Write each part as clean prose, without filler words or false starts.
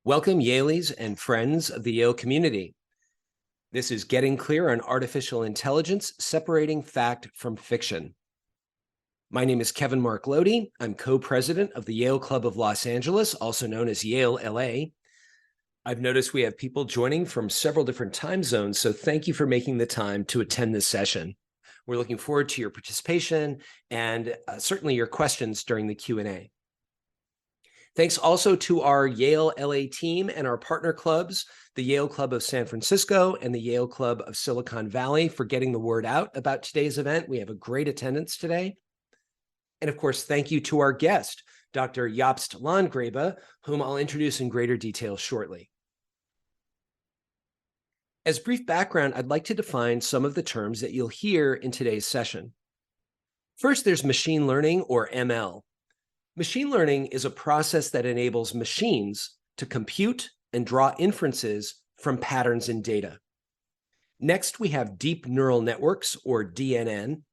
Welcome, Yaleys and friends of the Yale community. This is Getting Clear on Artificial Intelligence, Separating Fact from Fiction. My name is Kevin Mark Lodi. I'm co-president of the Yale Club of Los Angeles, also known as Yale LA. I've noticed we have people joining from several different time zones, so thank you for making the time to attend this session. We're looking forward to your participation and certainly your questions during the Q&A. Thanks also to our Yale LA team and our partner clubs, the Yale Club of San Francisco and the Yale Club of Silicon Valley, for getting the word out about today's event. We have a great attendance today. And of course, thank you to our guest, Dr. Jobst Landgrebe, whom I'll introduce in greater detail shortly. As brief background, I'd like to define some of the terms that you'll hear in today's session. First, there's machine learning, or ML. Machine learning is a process that enables machines to compute and draw inferences from patterns in data. Next, we have deep neural networks, or DNN.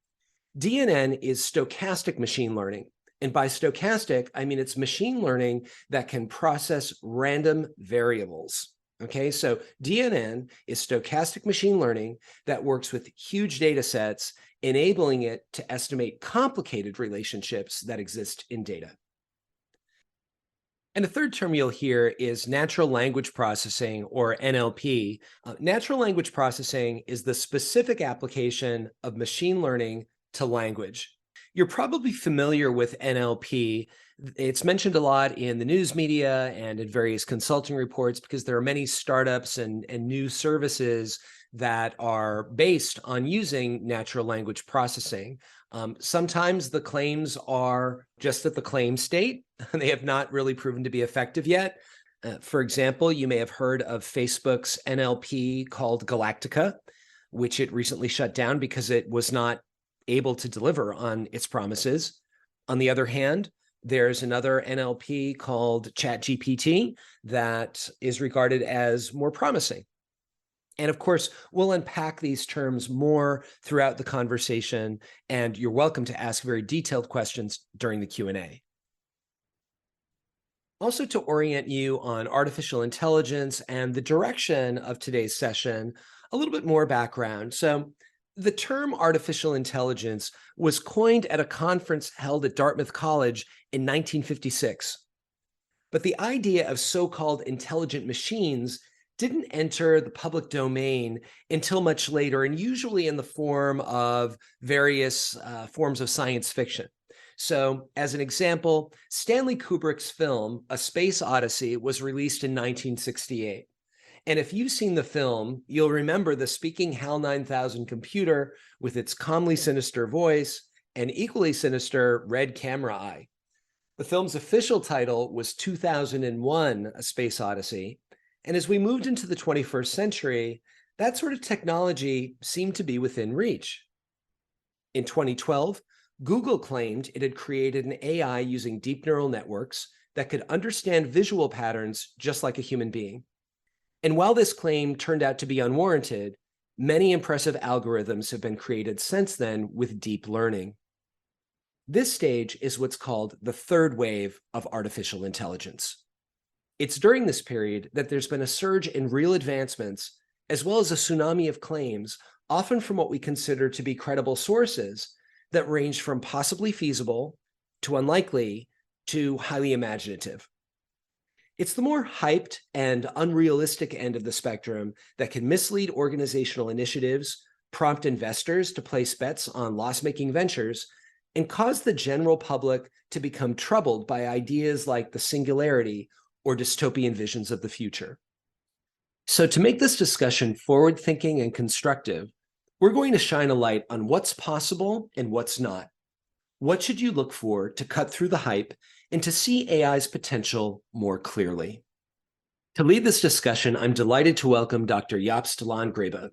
DNN is stochastic machine learning. And by stochastic, I mean it's machine learning that can process random variables. Okay, so DNN is stochastic machine learning that works with huge data sets, enabling it to estimate complicated relationships that exist in data. And the third term you'll hear is natural language processing, or NLP. Natural language processing is the specific application of machine learning to language. You're probably familiar with NLP. It's mentioned a lot in the news media and in various consulting reports because there are many startups and new services that are based on using natural language processing. Sometimes the claims are just at the claim state. They have not really proven to be effective yet. For example, you may have heard of Facebook's NLP called Galactica, which it recently shut down because it was not able to deliver on its promises. On the other hand, there's another NLP called ChatGPT that is regarded as more promising. And of course, we'll unpack these terms more throughout the conversation, and you're welcome to ask very detailed questions during the Q&A. Also, to orient you on artificial intelligence and the direction of today's session, a little bit more background. So, the term artificial intelligence was coined at a conference held at Dartmouth College in 1956. But the idea of so-called intelligent machines didn't enter the public domain until much later, and usually in the form of various forms of science fiction. So, as an example, Stanley Kubrick's film, A Space Odyssey, was released in 1968. And if you've seen the film, you'll remember the speaking HAL 9000 computer with its calmly sinister voice and equally sinister red camera eye. The film's official title was 2001: A Space Odyssey. And as we moved into the 21st century, that sort of technology seemed to be within reach. In 2012, Google claimed it had created an AI using deep neural networks that could understand visual patterns just like a human being. And while this claim turned out to be unwarranted, many impressive algorithms have been created since then with deep learning. This stage is what's called the third wave of artificial intelligence. It's during this period that there's been a surge in real advancements, as well as a tsunami of claims, often from what we consider to be credible sources, that range from possibly feasible to unlikely to highly imaginative. It's the more hyped and unrealistic end of the spectrum that can mislead organizational initiatives, prompt investors to place bets on loss-making ventures, and cause the general public to become troubled by ideas like the singularity or dystopian visions of the future. So to make this discussion forward-thinking and constructive, we're going to shine a light on what's possible and what's not. What should you look for to cut through the hype and to see AI's potential more clearly? To lead this discussion, I'm delighted to welcome Dr. Jobst Landgrebe.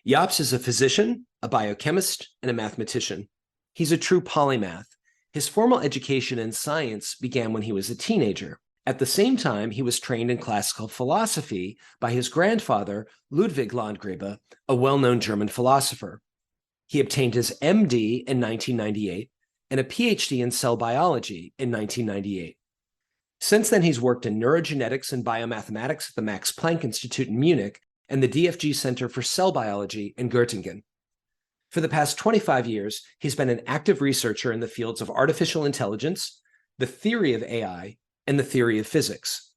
Jobst is a physician, a biochemist, and a mathematician. He's a true polymath. His formal education in science began when he was a teenager. At the same time, he was trained in classical philosophy by his grandfather, Ludwig Landgrebe, a well-known German philosopher. He obtained his MD in 1998 and a PhD in cell biology in 1998. Since then, he's worked in neurogenetics and biomathematics at the Max Planck Institute in Munich and the DFG Center for Cell Biology in Göttingen. For the past 25 years, he's been an active researcher in the fields of artificial intelligence, the theory of AI, and the theory of physics.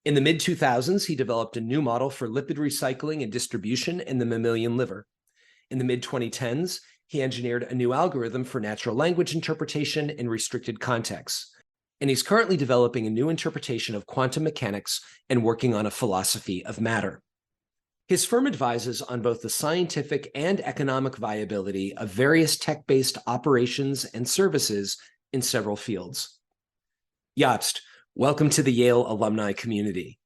In the mid-2000s, he developed a new model for lipid recycling and distribution in the mammalian liver. In the mid-2010s, he engineered a new algorithm for natural language interpretation in restricted contexts. And he's currently developing a new interpretation of quantum mechanics and working on a philosophy of matter. His firm advises on both the scientific and economic viability of various tech-based operations and services in several fields. Jobst, welcome to the Yale alumni community.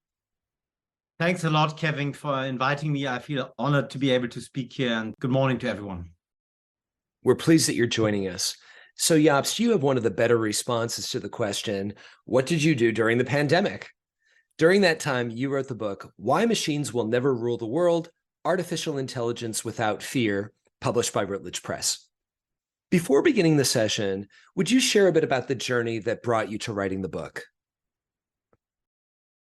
Thanks a lot, Kevin, for inviting me. I feel honored to be able to speak here, and good morning to everyone. We're pleased that you're joining us. So Jobst, you have one of the better responses to the question, what did you do during the pandemic? During that time, you wrote the book, Why Machines Will Never Rule the World, Artificial Intelligence Without Fear, published by Routledge Press. Before beginning the session, would you share a bit about the journey that brought you to writing the book?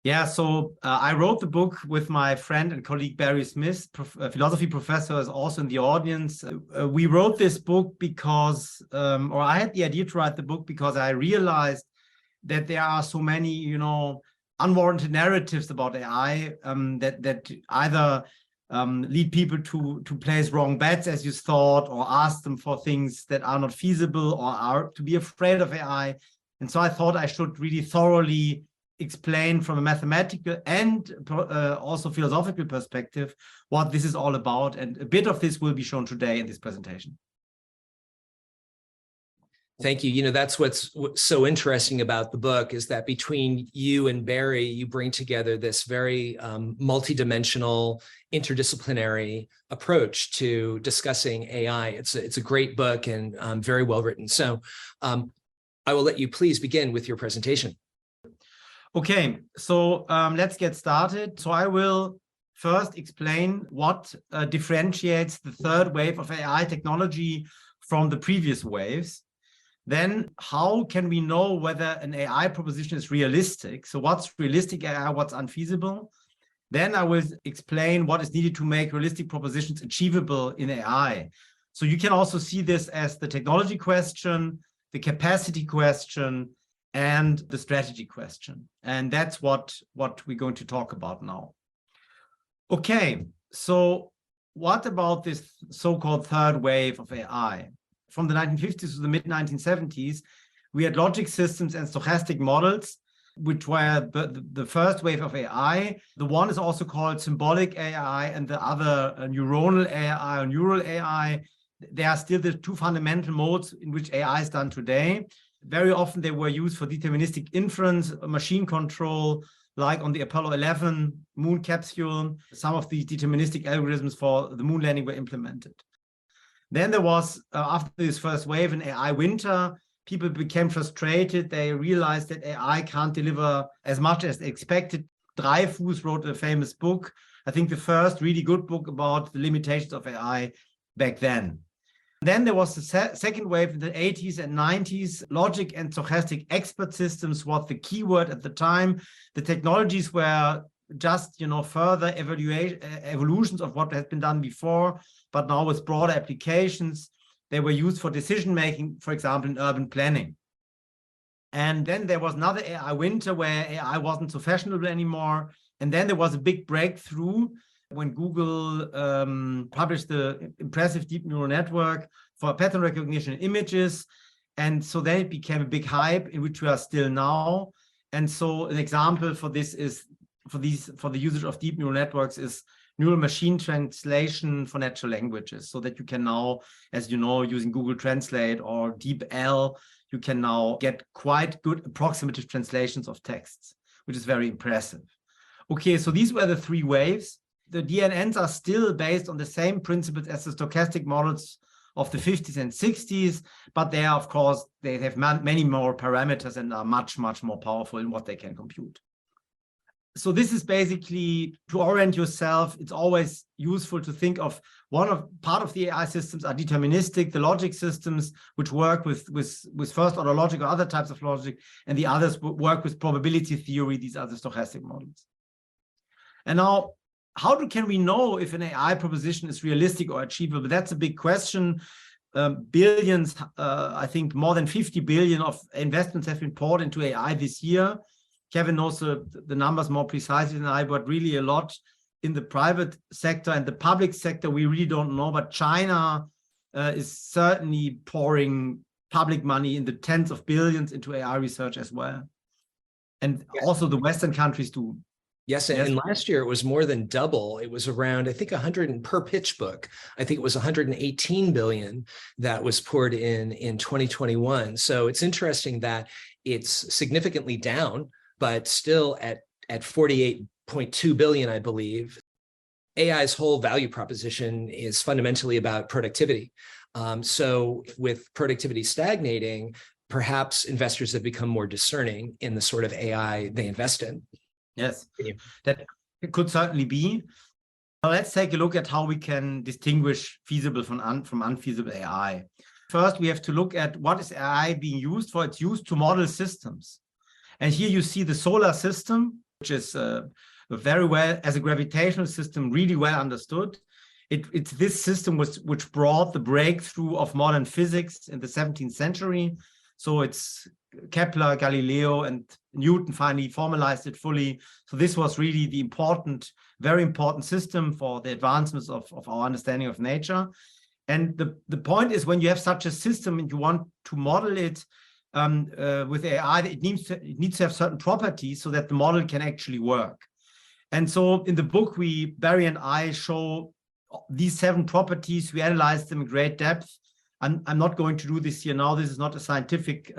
Yeah, so I wrote the book with my friend and colleague Barry Smith, a philosophy professor, is also in the audience. We wrote this book because, or I had the idea to write the book because I realized that there are so many, unwarranted narratives about AI that either lead people to place wrong bets, as you thought, or ask them for things that are not feasible, or are to be afraid of AI. And so I thought I should really thoroughly explain from a mathematical and also philosophical perspective what this is all about. And a bit of this will be shown today in this presentation. Thank you. That's what's so interesting about the book is that between you and Barry, you bring together this very multidimensional, interdisciplinary approach to discussing AI. It's a great book and very well written. So I will let you please begin with your presentation. Okay, so let's get started. So I will first explain what differentiates the third wave of AI technology from the previous waves. Then how can we know whether an AI proposition is realistic? So what's realistic AI, what's unfeasible? Then I will explain what is needed to make realistic propositions achievable in AI. So you can also see this as the technology question, the capacity question, and the strategy question. And that's what we're going to talk about now. Okay, so what about this so-called third wave of AI? From the 1950s to the mid-1970s, we had logic systems and stochastic models, which were the first wave of AI. The one is also called symbolic AI, and the other neuronal AI or neural AI. They are still the two fundamental modes in which AI is done today. Very often they were used for deterministic inference, machine control, like on the Apollo 11 moon capsule. Some of these deterministic algorithms for the moon landing were implemented. Then there was, after this first wave, an AI winter. People became frustrated. They realized that AI can't deliver as much as they expected. Dreyfus wrote a famous book, I think the first really good book about the limitations of AI back then. Then there was the second wave in the 80s and 90s. Logic and stochastic expert systems was the keyword at the time. The technologies were just, further evolutions of what had been done before, but now with broader applications. They were used for decision-making, for example, in urban planning. And then there was another AI winter where AI wasn't so fashionable anymore. And then there was a big breakthrough when Google published the impressive deep neural network for pattern recognition in images. And so then it became a big hype in which we are still now. And so an example for this is, for the usage of deep neural networks is neural machine translation for natural languages, so that you can now, as you know, using Google Translate or DeepL, you can now get quite good approximative translations of texts, which is very impressive. Okay, so these were the three waves. The DNNs are still based on the same principles as the stochastic models of the 50s and 60s, but they are, of course, they have many more parameters and are much, much more powerful in what they can compute. So this is basically to orient yourself. It's always useful to think of Part of the AI systems are deterministic, the logic systems, which work with first order logic or other types of logic, and the others work with probability theory. These are the stochastic models. And now, can we know if an AI proposition is realistic or achievable? That's a big question. Billions, I think more than 50 billion of investments have been poured into AI this year. Kevin knows the numbers more precisely than I, but really a lot in the private sector and the public sector, we really don't know. But China is certainly pouring public money in the tens of billions into AI research as well. And also the Western countries do. Yes, and last year it was more than double. It was around, I think, 100 per pitch book. I think it was 118 billion that was poured in 2021. So it's interesting that it's significantly down, but still at 48.2 billion, I believe. AI's whole value proposition is fundamentally about productivity. So with productivity stagnating, perhaps investors have become more discerning in the sort of AI they invest in. Yes, that could certainly be. Now let's take a look at how we can distinguish feasible from unfeasible AI. First, we have to look at what is AI being used for. It's used to model systems. And here you see the solar system, which is very well, as a gravitational system, really well understood. It's this system which brought the breakthrough of modern physics in the 17th century. So it's Kepler, Galileo, and Newton finally formalized it fully. So this was really the very important system for the advancements of our understanding of nature. And the point is, when you have such a system and you want to model it with AI, it needs to have certain properties so that the model can actually work. And so in the book, Barry and I show these 7 properties. We analyze them in great depth. I'm not going to do this here now. This is not a scientific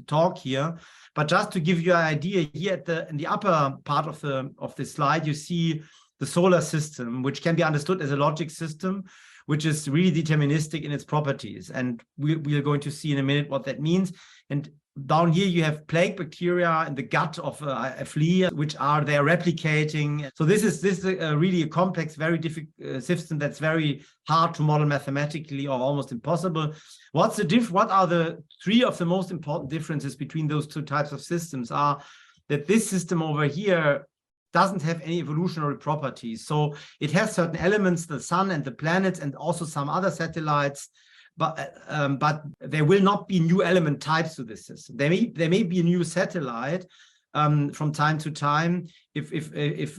talk here, but just to give you an idea, here in the upper part of the slide, you see the solar system, which can be understood as a logic system, which is really deterministic in its properties. And we are going to see in a minute what that means. And down here, you have plague bacteria in the gut of a flea, which are there replicating. So this is really a complex, very difficult system that's very hard to model mathematically or almost impossible. What are the 3 of the most important differences between those 2 types of systems? Are that this system over here doesn't have any evolutionary properties. So it has certain elements, the sun and the planets, and also some other satellites. But there will not be new element types to this system. There may be a new satellite from time to time if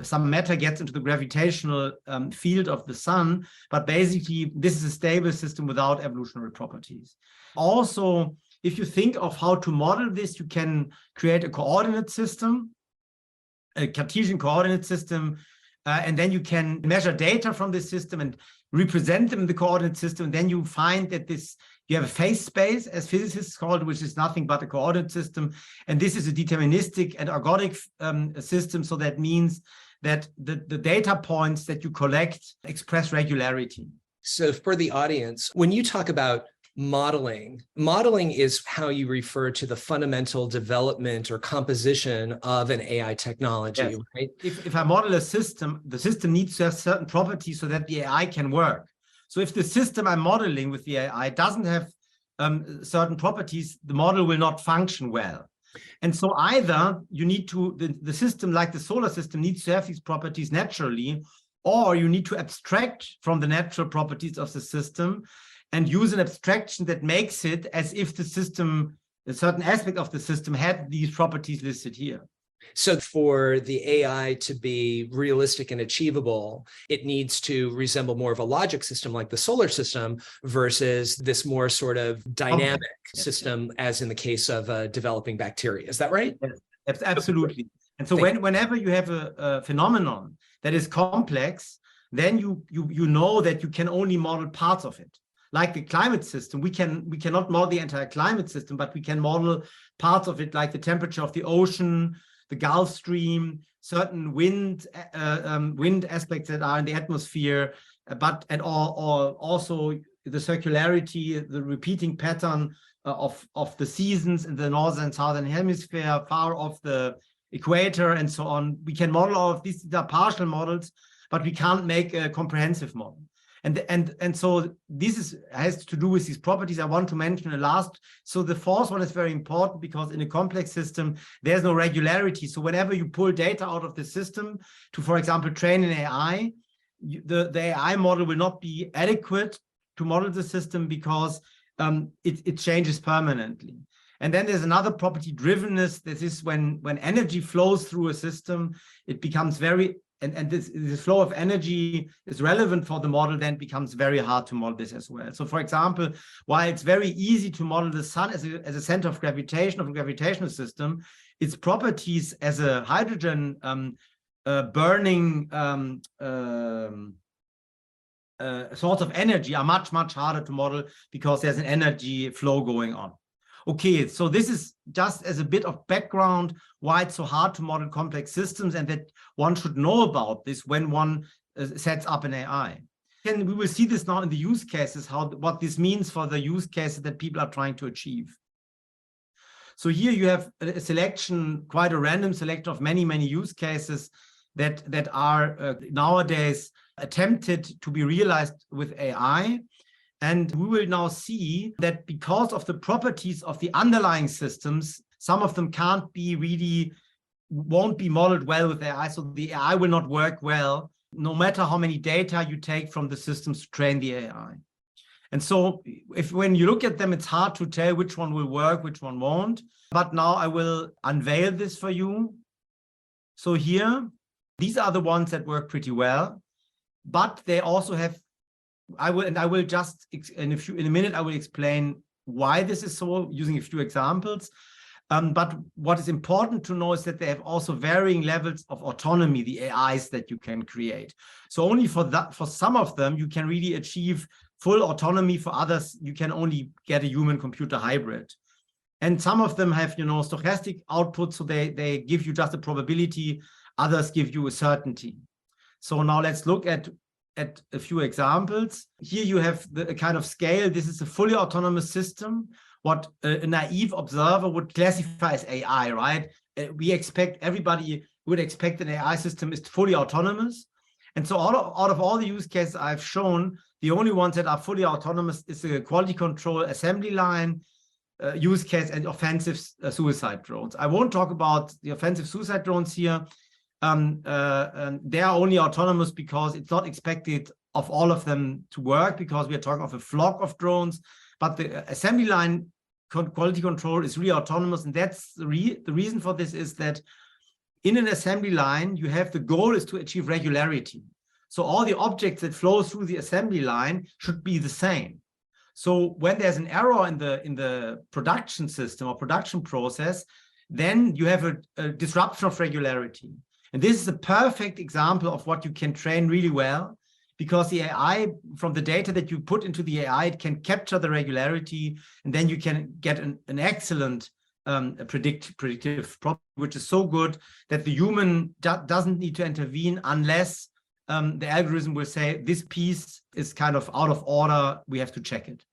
some matter gets into the gravitational field of the sun. But basically, this is a stable system without evolutionary properties. Also, if you think of how to model this, you can create a coordinate system, a Cartesian coordinate system, and then you can measure data from this system and represent them in the coordinate system. And then you find that you have a phase space, as physicists call it, which is nothing but a coordinate system. And this is a deterministic and ergodic system. So that means that the data points that you collect express regularity. So for the audience, when you talk about modeling is how you refer to the fundamental development or composition of an AI technology, yes. Right? If I model a system, the system needs to have certain properties so that the AI can work. So if the system I'm modeling with the AI doesn't have certain properties, the model will not function well. And so either you need to, the system like the solar system needs to have these properties naturally, or you need to abstract from the natural properties of the system and use an abstraction that makes it as if the system, a certain aspect of the system had these properties listed here. So for the AI to be realistic and achievable, it needs to resemble more of a logic system like the solar system versus this more sort of dynamic system, as in the case of developing bacteria. Is that right? Yes, absolutely. And so whenever you have a phenomenon that is complex, then you know that you can only model parts of it. Like the climate system, we cannot model the entire climate system, but we can model parts of it, like the temperature of the ocean, the Gulf Stream, certain wind aspects that are in the atmosphere, but also the circularity, the repeating pattern of the seasons in the northern and southern hemisphere, far off the equator, and so on. We can model all of these. These are partial models, but we can't make a comprehensive model. And so this has to do with these properties. I want to mention a last. So the fourth one is very important because in a complex system, there's no regularity. So whenever you pull data out of the system to, for example, train an AI, the AI model will not be adequate to model the system because it changes permanently. And then there's another property, drivenness. This is when energy flows through a system, it becomes very, and this flow of energy is relevant for the model, then it becomes very hard to model this as well. So for example, while it's very easy to model the sun as a center of gravitation of a gravitational system, its properties as a hydrogen burning source of energy are much, much harder to model because there's an energy flow going on. Okay, so this is just as a bit of background why it's so hard to model complex systems and that one should know about this when one sets up an AI. And we will see this now in the use cases, what this means for the use cases that people are trying to achieve. So here you have a selection, quite a random selection of many, many use cases that are nowadays attempted to be realized with AI. And we will now see that because of the properties of the underlying systems, some of them won't be modeled well with AI. So the AI will not work well, no matter how many data you take from the systems to train the AI. And so when you look at them, it's hard to tell which one will work, which one won't. But now I will unveil this for you. So here, these are the ones that work pretty well, but they also have, I will just, in a minute, I will explain why this is so, using a few examples. But what is important to know is that they have also varying levels of autonomy, the AIs that you can create. So only for some of them, you can really achieve full autonomy. For others, you can only get a human-computer hybrid. And some of them have, stochastic output, so they give you just a probability. Others give you a certainty. So now let's look at a few examples. Here you have the kind of scale. This is a fully autonomous system. What a naive observer would classify as AI, right? Everybody would expect an AI system is fully autonomous. And so out of all the use cases I've shown, the only ones that are fully autonomous is a quality control assembly line use case and offensive suicide drones. I won't talk about the offensive suicide drones here. They are only autonomous because it's not expected of all of them to work, because we are talking of a flock of drones. But the assembly line quality control is really autonomous, and that's the reason for this is that in an assembly line, the goal is to achieve regularity. So all the objects that flow through the assembly line should be the same. So when there's an error in the production system or production process, then you have a disruption of regularity. And this is a perfect example of what you can train really well, because the AI, from the data that you put into the AI, it can capture the regularity, and then you can get an excellent predictive problem, which is so good that the human doesn't need to intervene unless the algorithm will say this piece is kind of out of order, we have to check it.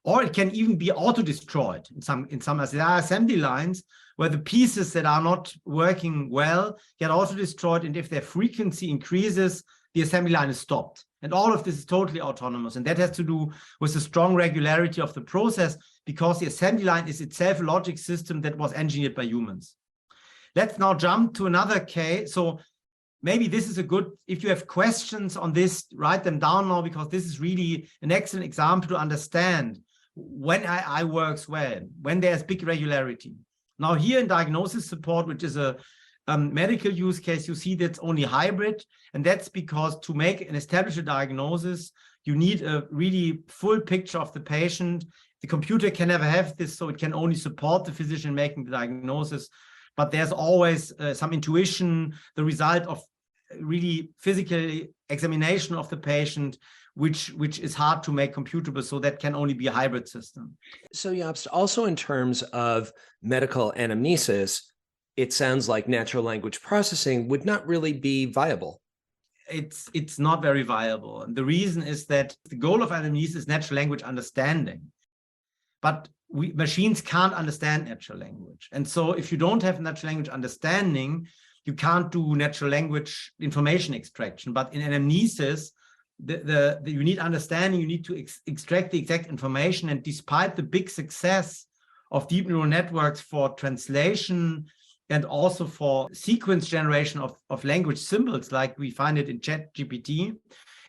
Or it can even be auto-destroyed in some there are assembly lines where the pieces that are not working well get auto-destroyed, and if their frequency increases, the assembly line is stopped. And all of this is totally autonomous, and that has to do with the strong regularity of the process, because the assembly line is itself a logic system that was engineered by humans. Let's now jump to another case. So maybe this is a good, if you have questions on this, write them down now, because this is really an excellent example to understand when AI works well, when there's big regularity. Now here in diagnosis support, which is a medical use case, you see that's only hybrid, and that's because to make and establish a diagnosis, you need a really full picture of the patient. The computer can never have this, so it can only support the physician making the diagnosis, but there's always some intuition, the result of really physical examination of the patient, which is hard to make computable, so that can only be a hybrid system. So Jobst, also in terms of medical anamnesis, it sounds like natural language processing would not really be viable. It's not very viable. And the reason is that the goal of anamnesis is natural language understanding. But machines can't understand natural language. And so if you don't have natural language understanding, you can't do natural language information extraction. But in anamnesis, you need understanding, you need to extract the exact information. And despite the big success of deep neural networks for translation and also for sequence generation of language symbols, like we find it in ChatGPT,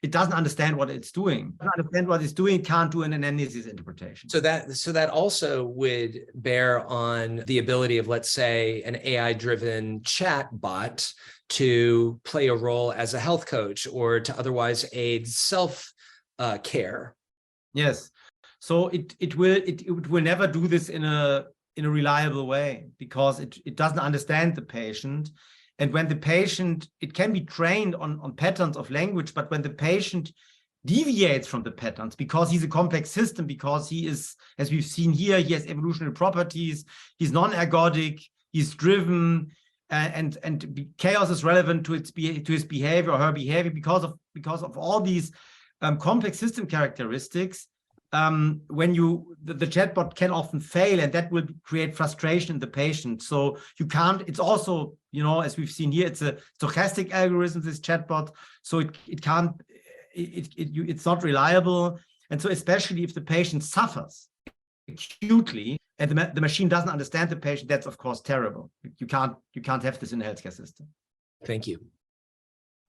it doesn't understand what it's doing. It doesn't understand what it's doing, it can't do an anamnesis interpretation. So that also would bear on the ability of, let's say, an AI-driven chat bot to play a role as a health coach or to otherwise aid self-care. Yes. So it will never do this in a reliable way, because it doesn't understand the patient. And when the patient, it can be trained on patterns of language, but when the patient deviates from the patterns, because he's a complex system, because he is, as we've seen here, he has evolutionary properties, he's non-ergodic, he's driven, and chaos is relevant to his behavior or her behavior because of all these complex system characteristics. When the chatbot can often fail, and that will create frustration in the patient. So you can't, it's also, as we've seen here, it's a stochastic algorithm, this chatbot, so it can't, it's not reliable. And so especially if the patient suffers acutely and the machine doesn't understand the patient, that's of course terrible. You can't have this in a healthcare system. Thank you.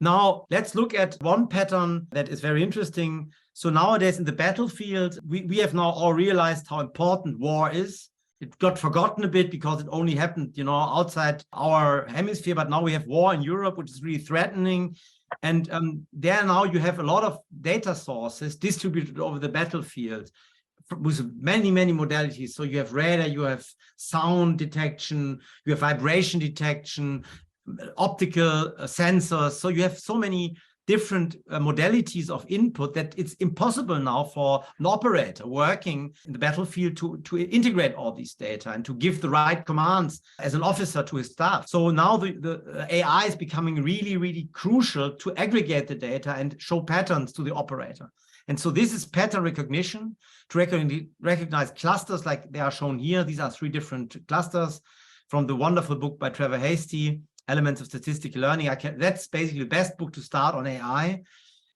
Now, let's look at one pattern that is very interesting. So nowadays in the battlefield, we have now all realized how important war is. It got forgotten a bit because it only happened, outside our hemisphere, but now we have war in Europe, which is really threatening. And there now you have a lot of data sources distributed over the battlefield with many, many modalities. So you have radar, you have sound detection, you have vibration detection, optical sensors. So you have so many different modalities of input that it's impossible now for an operator working in the battlefield to integrate all these data and to give the right commands as an officer to his staff. So now the AI is becoming really, really crucial to aggregate the data and show patterns to the operator. And so this is pattern recognition, to recognize clusters like they are shown here. These are 3 different clusters from the wonderful book by Trevor Hasty, Elements of Statistical Learning. That's basically the best book to start on AI.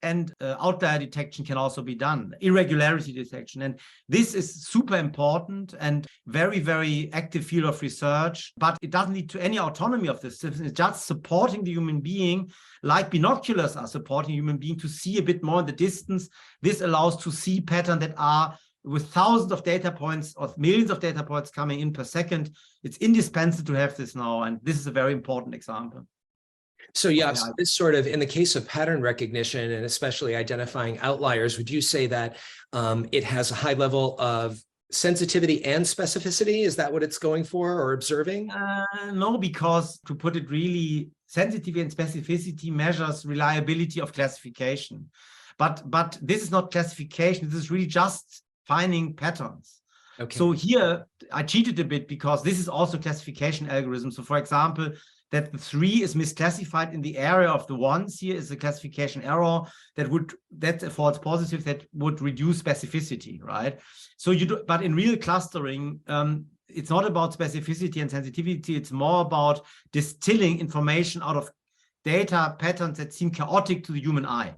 And outlier detection can also be done, irregularity detection. And this is super important and very, very active field of research, but it doesn't lead to any autonomy of the system. It's just supporting the human being, like binoculars are supporting human being to see a bit more in the distance. This allows to see patterns that are with thousands of data points or millions of data points coming in per second. It's indispensable to have this now. And this is a very important example. So yes, this sort of, in the case of pattern recognition and especially identifying outliers, would you say that it has a high level of sensitivity and specificity? Is that what it's going for or observing? No, because to put it really, sensitivity and specificity measures reliability of classification. But this is not classification. This is really just finding patterns. Okay. So here I cheated a bit because this is also classification algorithm. So for example, that the 3 is misclassified in the area of the 1s here is a classification error that's a false positive that would reduce specificity, right? So but in real clustering, it's not about specificity and sensitivity. It's more about distilling information out of data patterns that seem chaotic to the human eye.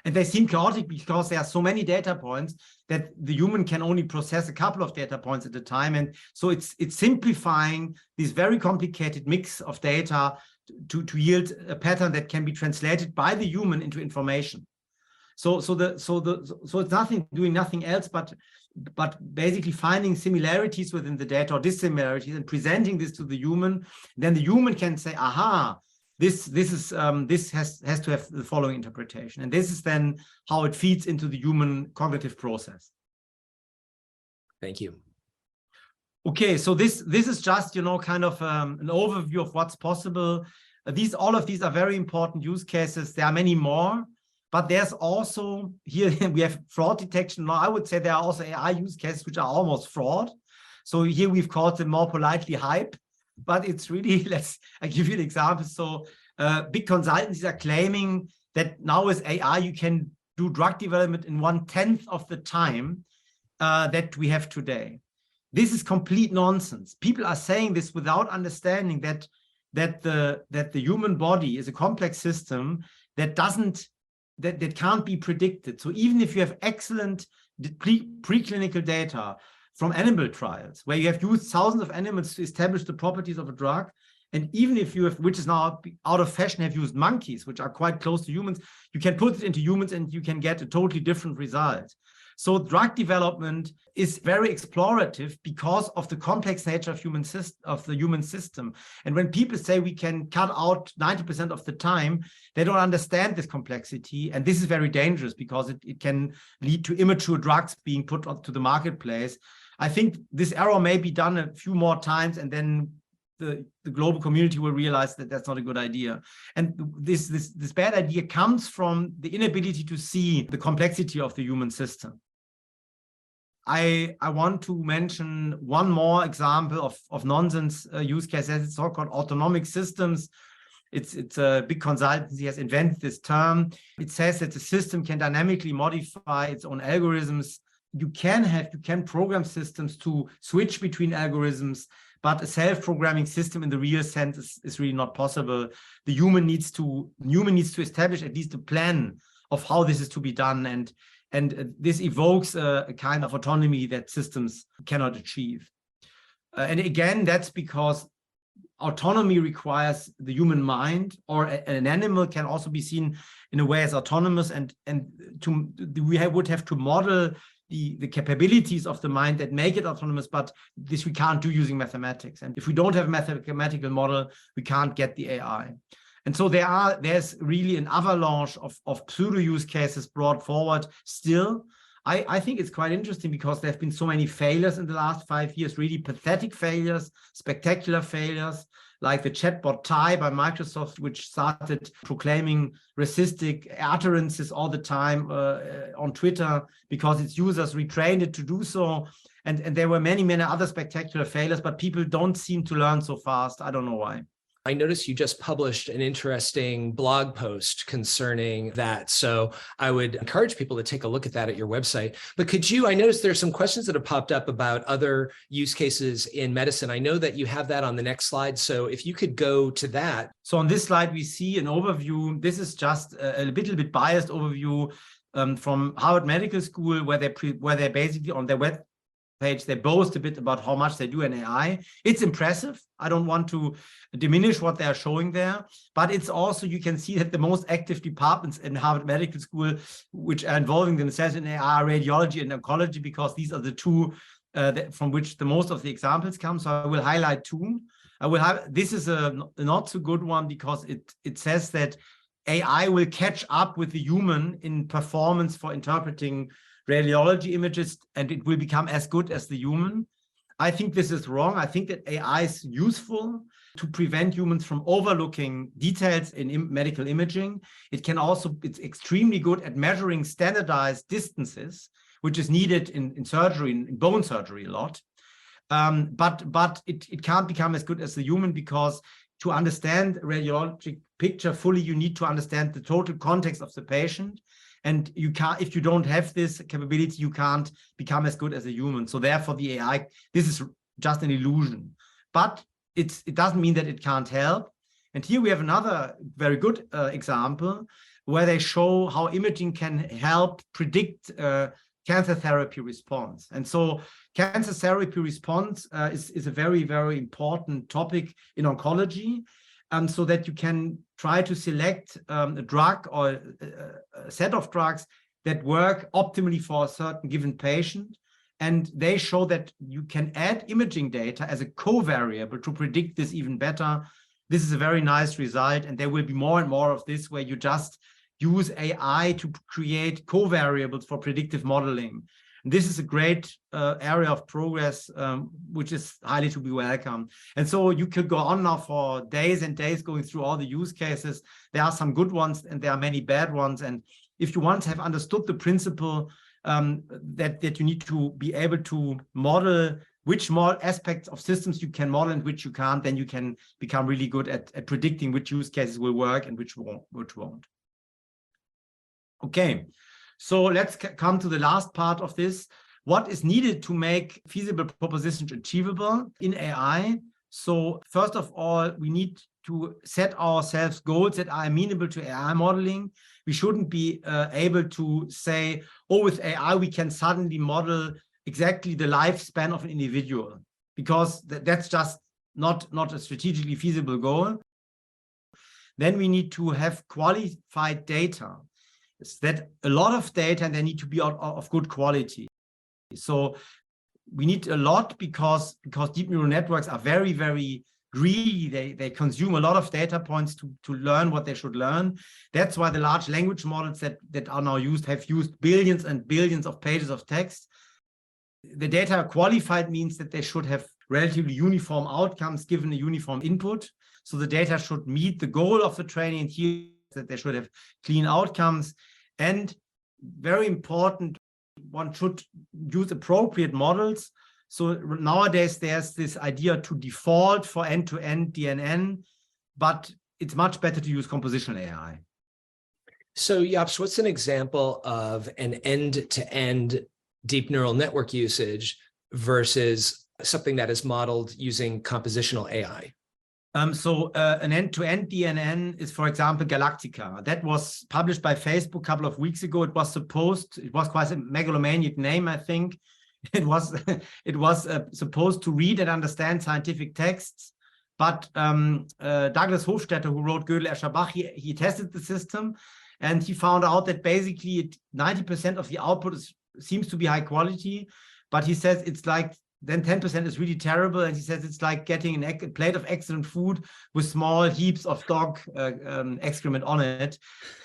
And they seem chaotic because there are so many data points that the human can only process a couple of data points at a time. And so it's simplifying this very complicated mix of data to yield a pattern that can be translated by the human into information. So it's doing nothing else but basically finding similarities within the data or dissimilarities and presenting this to the human. Then the human can say, aha, this has to have the following interpretation. And this is then how it feeds into the human cognitive process. Thank you. Okay, so this is just, kind of an overview of what's possible. All of these are very important use cases. There are many more, but there's also, here we have fraud detection. Now, I would say there are also AI use cases which are almost fraud. So here we've called them more politely hype. But it's really, I give you an example. So big consultancies are claiming that now with AI, you can do drug development in 1/10 of the time that we have today. This is complete nonsense. People are saying this without understanding that that the human body is a complex system that can't be predicted. So even if you have excellent preclinical data from animal trials, where you have used thousands of animals to establish the properties of a drug, and even if you have, which is now out of fashion, have used monkeys, which are quite close to humans, you can put it into humans and you can get a totally different result. So drug development is very explorative because of the complex nature of the human system. And when people say we can cut out 90% of the time, they don't understand this complexity. And this is very dangerous because it can lead to immature drugs being put onto the marketplace. I think this error may be done a few more times, and then the global community will realize that that's not a good idea. And this bad idea comes from the inability to see the complexity of the human system. I want to mention one more example of nonsense use case. It's so-called autonomic systems. It's a big consultancy has invented this term. It says that the system can dynamically modify its own algorithms. You can program systems to switch between algorithms, but a self-programming system in the real sense is really not possible. The human needs to establish at least a plan of how this is to be done, and this evokes a kind of autonomy that systems cannot achieve. And again, that's because autonomy requires the human mind, or an animal can also be seen in a way as autonomous, and we would have to model the capabilities of the mind that make it autonomous, but this we can't do using mathematics. And if we don't have a mathematical model, we can't get the AI. And so there's really an avalanche of pseudo use cases brought forward still. I think it's quite interesting because there have been so many failures in the last 5 years, really pathetic failures, spectacular failures, like the chatbot Tai by Microsoft, which started proclaiming racistic utterances all the time on Twitter because its users retrained it to do so. And there were many, many other spectacular failures, but people don't seem to learn so fast. I don't know why. I noticed you just published an interesting blog post concerning that. So I would encourage people to take a look at that at your website. But I noticed there's some questions that have popped up about other use cases in medicine. I know that you have that on the next slide. So if you could go to that. So on this slide, we see an overview. This is just a little bit biased overview from Harvard Medical School, where they basically on their web page, they boast a bit about how much they do in AI. It's impressive. I don't want to diminish what they are showing there, but it's also, you can see that the most active departments in Harvard Medical School, which are involving themselves in AI, are radiology and oncology, because these are the two from which the most of the examples come. So I will highlight two. This is a not so good one because it says that AI will catch up with the human in performance for interpreting radiology images, and it will become as good as the human. I think this is wrong. I think that AI is useful to prevent humans from overlooking details in medical imaging. It's extremely good at measuring standardized distances, which is needed in surgery, in bone surgery a lot. But it can't become as good as the human, because to understand a radiologic picture fully, you need to understand the total context of the patient. And you can't, if you don't have this capability, you can't become as good as a human. So therefore, the AI, this is just an illusion. But it doesn't mean that it can't help. And here we have another very good example where they show how imaging can help predict cancer therapy response. And so cancer therapy response is a very, very important topic in oncology. So that you can try to select a drug or a set of drugs that work optimally for a certain given patient. And they show that you can add imaging data as a covariable to predict this even better. This is a very nice result. And there will be more and more of this, where you just use AI to create covariables for predictive modeling. This is a great area of progress, which is highly to be welcome. And so you could go on now for days and days going through all the use cases. There are some good ones and there are many bad ones. And if you once have understood the principle that you need to be able to model which more aspects of systems you can model and which you can't, then you can become really good at predicting which use cases will work and which won't. Okay. So let's come to the last part of this. What is needed to make feasible propositions achievable in AI? So first of all, we need to set ourselves goals that are amenable to AI modeling. We shouldn't be able to say, oh, with AI, we can suddenly model exactly the lifespan of an individual, because that's just not a strategically feasible goal. Then we need to have qualified data. It's that a lot of data, and they need to be of good quality. So we need a lot because deep neural networks are very, very greedy. They consume a lot of data points to learn what they should learn. That's why the large language models that are now used have used billions and billions of pages of text. The data are qualified means that they should have relatively uniform outcomes given a uniform input. So the data should meet the goal of the training, and here that they should have clean outcomes. And very important, one should use appropriate models. So nowadays there's this idea to default for end-to-end DNN, but it's much better to use compositional AI. So Jobst, what's an example of an end-to-end deep neural network usage versus something that is modeled using compositional AI? So an end-to-end DNN is, for example, Galactica. That was published by Facebook a couple of weeks ago. It was quite a megalomaniac name, I think. It was supposed to read and understand scientific texts. But Douglas Hofstetter, who wrote Gödel, Escher, Bach, he tested the system, and he found out that basically 90% of the output seems to be high quality. But he says it's like, then 10% is really terrible. And he says it's like getting a plate of excellent food with small heaps of dog excrement on it.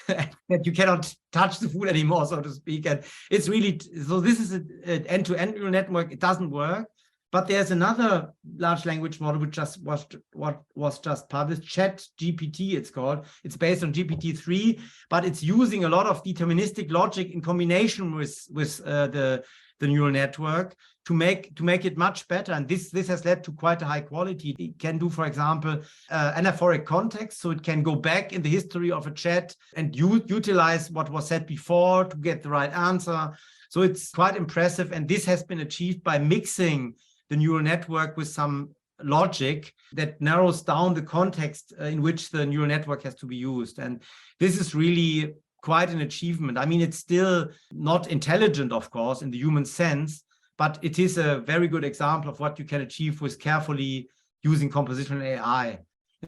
And you cannot touch the food anymore, so to speak. And it's really, so this is an end-to-end neural network. It doesn't work. But there's another large language model which was just published, ChatGPT it's called. It's based on GPT-3, but it's using a lot of deterministic logic in combination with the neural network to make it much better. And this has led to quite a high quality. It can do, for example, anaphoric context. So it can go back in the history of a chat and utilize what was said before to get the right answer. So it's quite impressive. And this has been achieved by mixing the neural network with some logic that narrows down the context in which the neural network has to be used. And this is really quite an achievement. I mean, it's still not intelligent, of course, in the human sense, but it is a very good example of what you can achieve with carefully using compositional AI.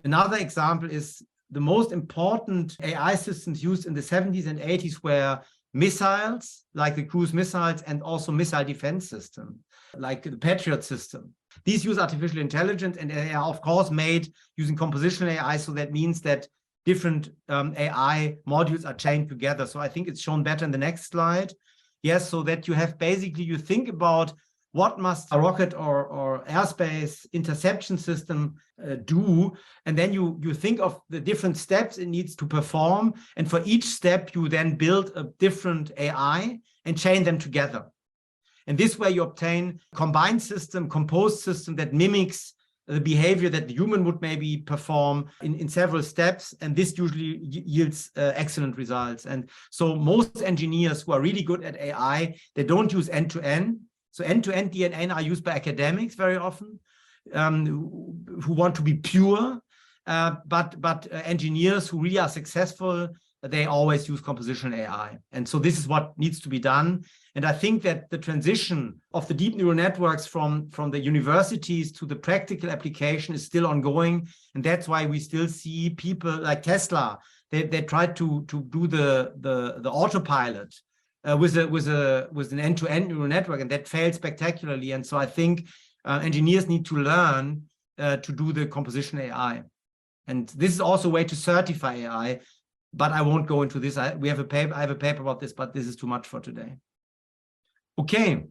Another example is the most important AI systems used in the 70s and 80s were missiles, like the cruise missiles, and also missile defense system, like the Patriot system. These use artificial intelligence, and they are, of course, made using compositional AI. So that means that different AI modules are chained together. So I think it's shown better in the next slide. Yes, so that you have basically, you think about what must a rocket or airspace interception system do, and then you think of the different steps it needs to perform, and for each step you then build a different AI and chain them together. And this way you obtain a combined system, composed system that mimics the behavior that the human would maybe perform in several steps, and this usually yields excellent results. And so most engineers who are really good at AI, they don't use end-to-end. So end-to-end DNN are used by academics very often, who want to be pure, but engineers who really are successful, they always use compositional AI. And so this is what needs to be done. And I think that the transition of the deep neural networks from the universities to the practical application is still ongoing. And that's why we still see people like Tesla, they tried to do the autopilot with an end-to-end neural network, and that failed spectacularly. And so I think engineers need to learn to do the composition AI. And this is also a way to certify AI, but I won't go into this. I have a paper about this, but this is too much for today. Okay,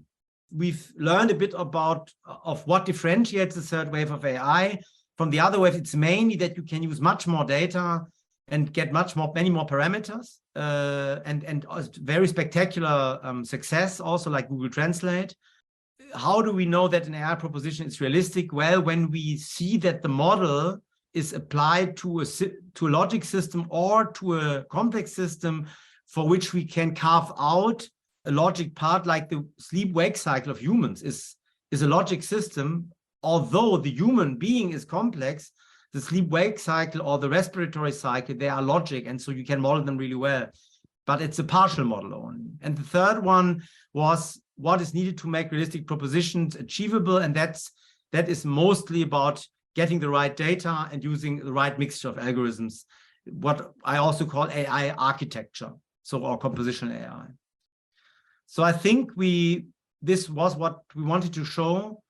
we've learned a bit of what differentiates the third wave of AI from the other wave. It's mainly that you can use much more data and get many more parameters, and very spectacular success, also like Google Translate. How do we know that an AI proposition is realistic? Well, when we see that the model is applied to a logic system or to a complex system for which we can carve out a logic part, like the sleep-wake cycle of humans is a logic system. Although the human being is complex, the sleep-wake cycle or the respiratory cycle, they are logic, and so you can model them really well. But it's a partial model only. And the third one was what is needed to make realistic propositions achievable, and that is mostly about getting the right data and using the right mixture of algorithms, what I also call AI architecture, so or compositional AI. So I think this was what we wanted to show.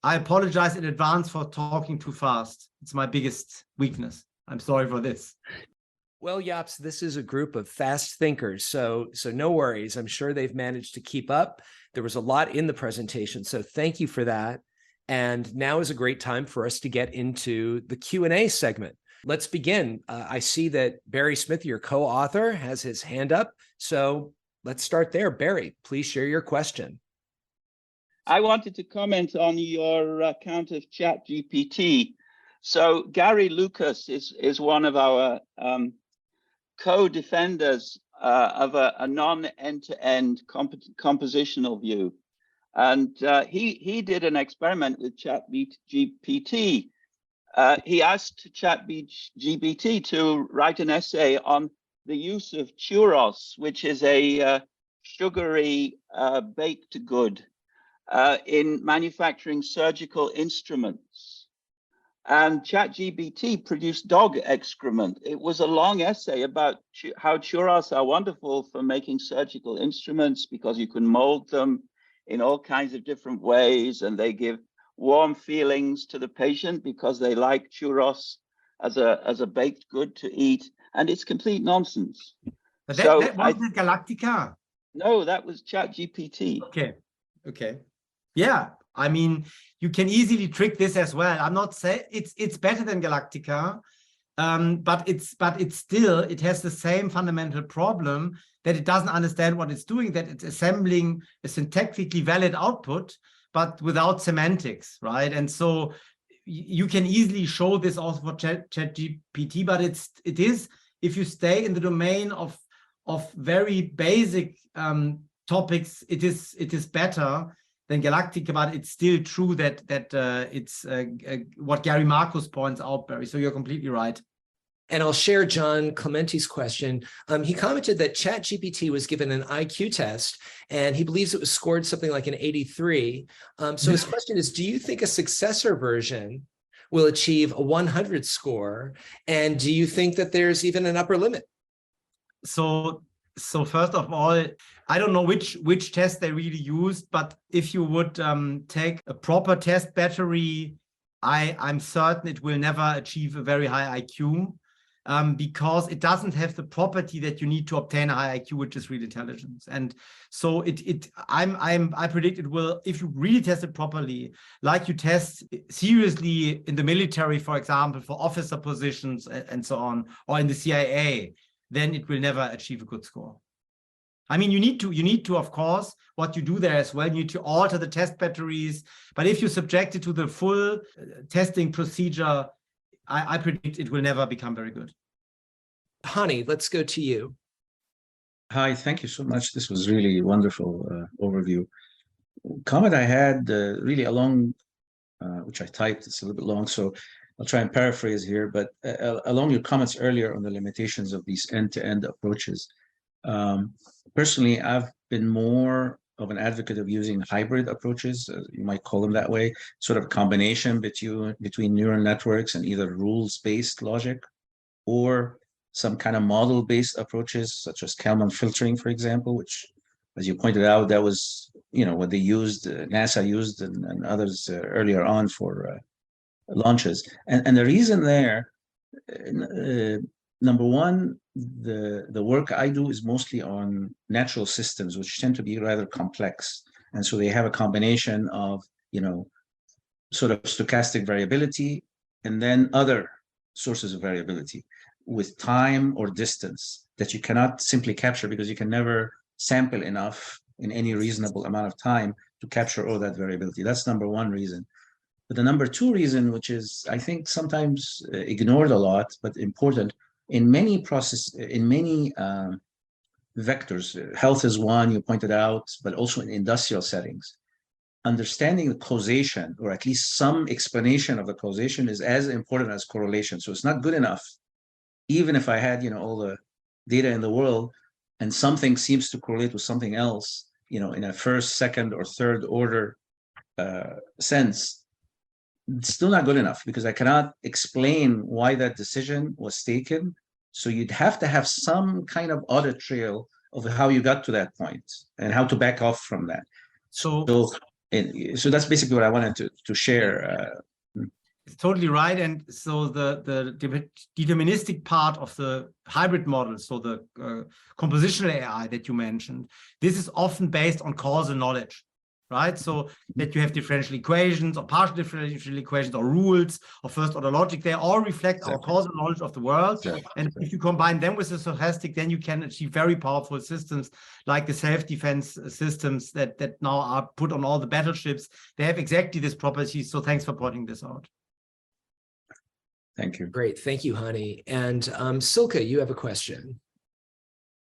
I apologize in advance for talking too fast. It's my biggest weakness. I'm sorry for this. Well, Jobst, this is a group of fast thinkers, so no worries. I'm sure they've managed to keep up. There was a lot in the presentation, so thank you for that. And now is a great time for us to get into the Q&A segment. Let's begin. I see that Barry Smith, your co-author, has his hand up. So let's start there. Barry, please share your question. I wanted to comment on your account of ChatGPT. So Gary Lucas is one of our co-defenders of a non-end-to-end compositional view. And he did an experiment with ChatGPT. He asked ChatGPT to write an essay on the use of churros, which is a sugary baked good in manufacturing surgical instruments. And ChatGPT produced dog excrement. It was a long essay about how churros are wonderful for making surgical instruments because you can mold them in all kinds of different ways, and they give warm feelings to the patient because they like churros as a baked good to eat, and it's complete nonsense. But that wasn't Galactica. No, that was ChatGPT. Okay. Yeah, I mean, you can easily trick this as well. I'm not saying it's better than Galactica, but it still has the same fundamental problem that it doesn't understand what it's doing, that it's assembling a syntactically valid output, but without semantics, right? And so you can easily show this also for ChatGPT, but it is, if you stay in the domain of very basic topics, it is better than Galactica, but it's still true that it's what Gary Marcus points out, Barry. So you're completely right. And I'll share John Clementi's question. He commented that ChatGPT was given an IQ test, and he believes it was scored something like an 83. So his question is, do you think a successor version will achieve a 100 score? And do you think that there's even an upper limit? So first of all, I don't know which test they really used, but if you would take a proper test battery, I'm certain it will never achieve a very high IQ. Because it doesn't have the property that you need to obtain a high IQ, which is real intelligence. And so I predict it will, if you really test it properly, like you test seriously in the military, for example, for officer positions and so on, or in the CIA, then it will never achieve a good score. I mean, you need to, of course, what you do there as well, you need to alter the test batteries. But if you subject it to the full testing procedure, I predict it will never become very good. Hani, let's go to you. Hi, thank you so much. This was really wonderful overview. Comment I had really along, which I typed, it's a little bit long, so I'll try and paraphrase here, but along your comments earlier on the limitations of these end-to-end approaches. Personally, I've been more of an advocate of using hybrid approaches, you might call them that way, sort of a combination between neural networks and either rules-based logic or some kind of model-based approaches, such as Kalman filtering, for example, which, as you pointed out, that was, what they used, NASA used, and others earlier on for launches. And the reason there, number one, the work I do is mostly on natural systems, which tend to be rather complex. And so they have a combination of, sort of stochastic variability and then other sources of variability with time or distance that you cannot simply capture because you can never sample enough in any reasonable amount of time to capture all that variability. That's number one reason. But the number two reason, which is, I think, sometimes ignored a lot, but important, in many vectors, health is one, you pointed out, but also in industrial settings. understanding the causation, or at least some explanation of the causation, is as important as correlation. So it's not good enough, even if I had, all the data in the world, and something seems to correlate with something else, in a first, second, or third order sense. It's still not good enough, because I cannot explain why that decision was taken. So you'd have to have some kind of audit trail of how you got to that point and how to back off from that. So that's basically what I wanted to share. It's totally right. And so the deterministic part of the hybrid model, so the compositional AI that you mentioned, this is often based on causal knowledge, right? So that you have differential equations or partial differential equations or rules or first order logic, they all reflect our causal knowledge of the world. And if you combine them with the stochastic, then you can achieve very powerful systems like the self-defense systems that now are put on all the battleships. They have exactly this property. So thanks for pointing this out. Thank you. Great. Thank you, Hani. And Silke, you have a question.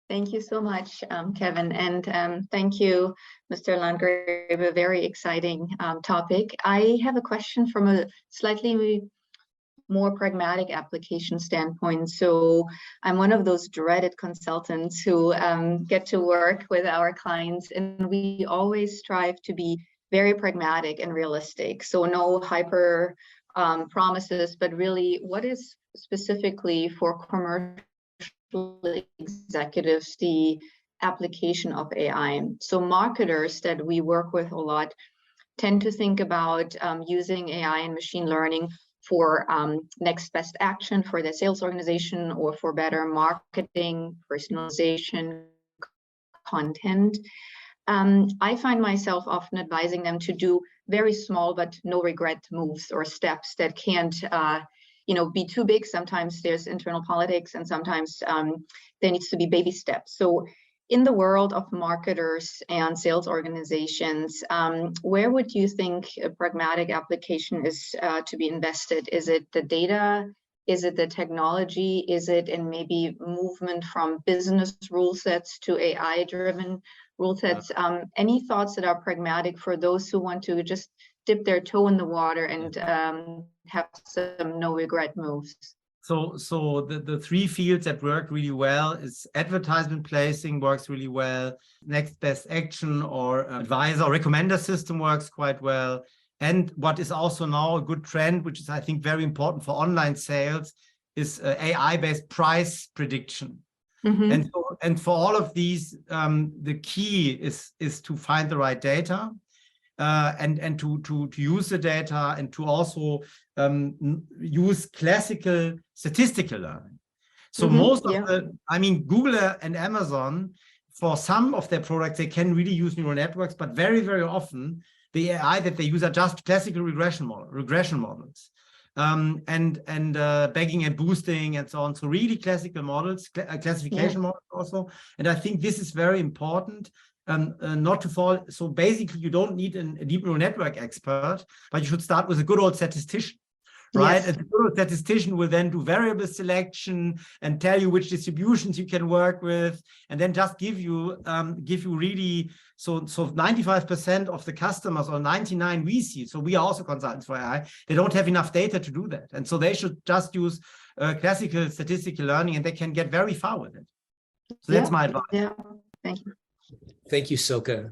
Thank you so much, Kevin. And thank you, Mr. Landgrebe. Very exciting topic. I have a question from a slightly more pragmatic application standpoint. So I'm one of those dreaded consultants who get to work with our clients, and we always strive to be very pragmatic and realistic. So no hyper promises, but really what is specifically for commercial executives the application of AI. So marketers that we work with a lot tend to think about using AI and machine learning for next best action for their sales organization or for better marketing, personalization, content. I find myself often advising them to do very small but no regret moves or steps that can't be too big. Sometimes there's internal politics, and sometimes there needs to be baby steps. So in the world of marketers and sales organizations, where would you think a pragmatic application is to be invested? Is it the data? Is it the technology? Is it in maybe movement from business rule sets to AI-driven rule sets? Any thoughts that are pragmatic for those who want to just dip their toe in the water and have some no regret moves? So the three fields that work really well is advertisement placing works really well. Next best action or advisor or recommender system works quite well. And what is also now a good trend, which is I think very important for online sales, is AI-based price prediction. Mm-hmm. And for all of these, the key is to find the right data. And to use the data and to also use classical statistical learning. So most of Google and Amazon, for some of their products, they can really use neural networks, but very, very often the AI that they use are just classical regression models. And bagging and boosting and so on. So really classical models, classification models also. And I think this is very important. Not to fall. So basically, you don't need a deep neural network expert, but you should start with a good old statistician, right? Yes. And the good old statistician will then do variable selection and tell you which distributions you can work with, and then just give you really so 95% of the customers, or 99 we see. So we are also consultants for AI. They don't have enough data to do that, and so they should just use classical statistical learning, and they can get very far with it. So that's my advice. Yeah, thank you. Thank you, Silke.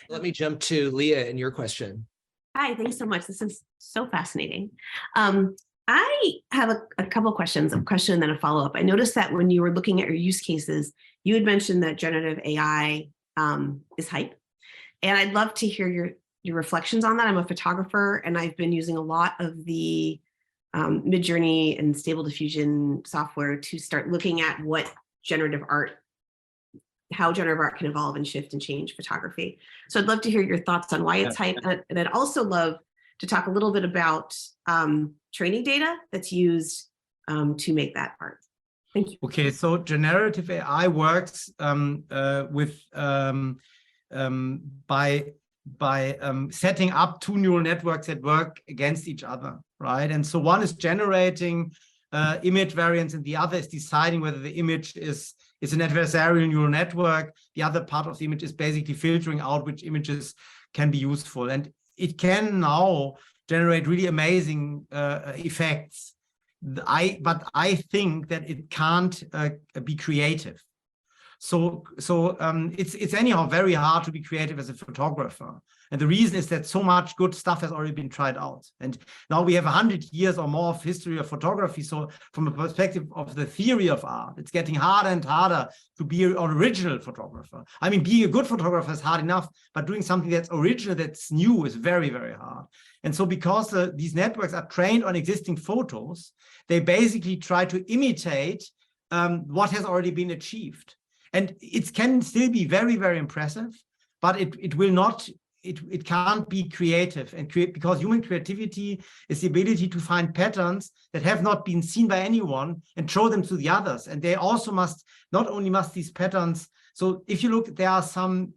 Let me jump to Leah and your question. Hi, thanks so much. This is so fascinating. I have a couple questions, a question and then a follow-up. I noticed that when you were looking at your use cases, you had mentioned that generative AI is hype. And I'd love to hear your reflections on that. I'm a photographer, and I've been using a lot of the Midjourney and Stable Diffusion software to start looking at how generative art can evolve and shift and change photography. So I'd love to hear your thoughts on why it's hype. And I'd also love to talk a little bit about training data that's used to make that art. Thank you. Okay, so generative AI works by setting up two neural networks that work against each other, right? And so one is generating image variants, and the other is deciding whether the image is an adversarial neural network. The other part of the image is basically filtering out which images can be useful. And it can now generate really amazing effects. But I think that it can't be creative. So it's anyhow very hard to be creative as a photographer. And the reason is that so much good stuff has already been tried out. And now we have 100 years or more of history of photography. So from a perspective of the theory of art, it's getting harder and harder to be an original photographer. I mean, being a good photographer is hard enough, but doing something that's original, that's new, is very, very hard. And so because these networks are trained on existing photos, they basically try to imitate what has already been achieved. And it can still be very, very impressive, but it will not, it can't be creative and create, because human creativity is the ability to find patterns that have not been seen by anyone and show them to the others. And they also must, not only must these patterns, so if you look, there are some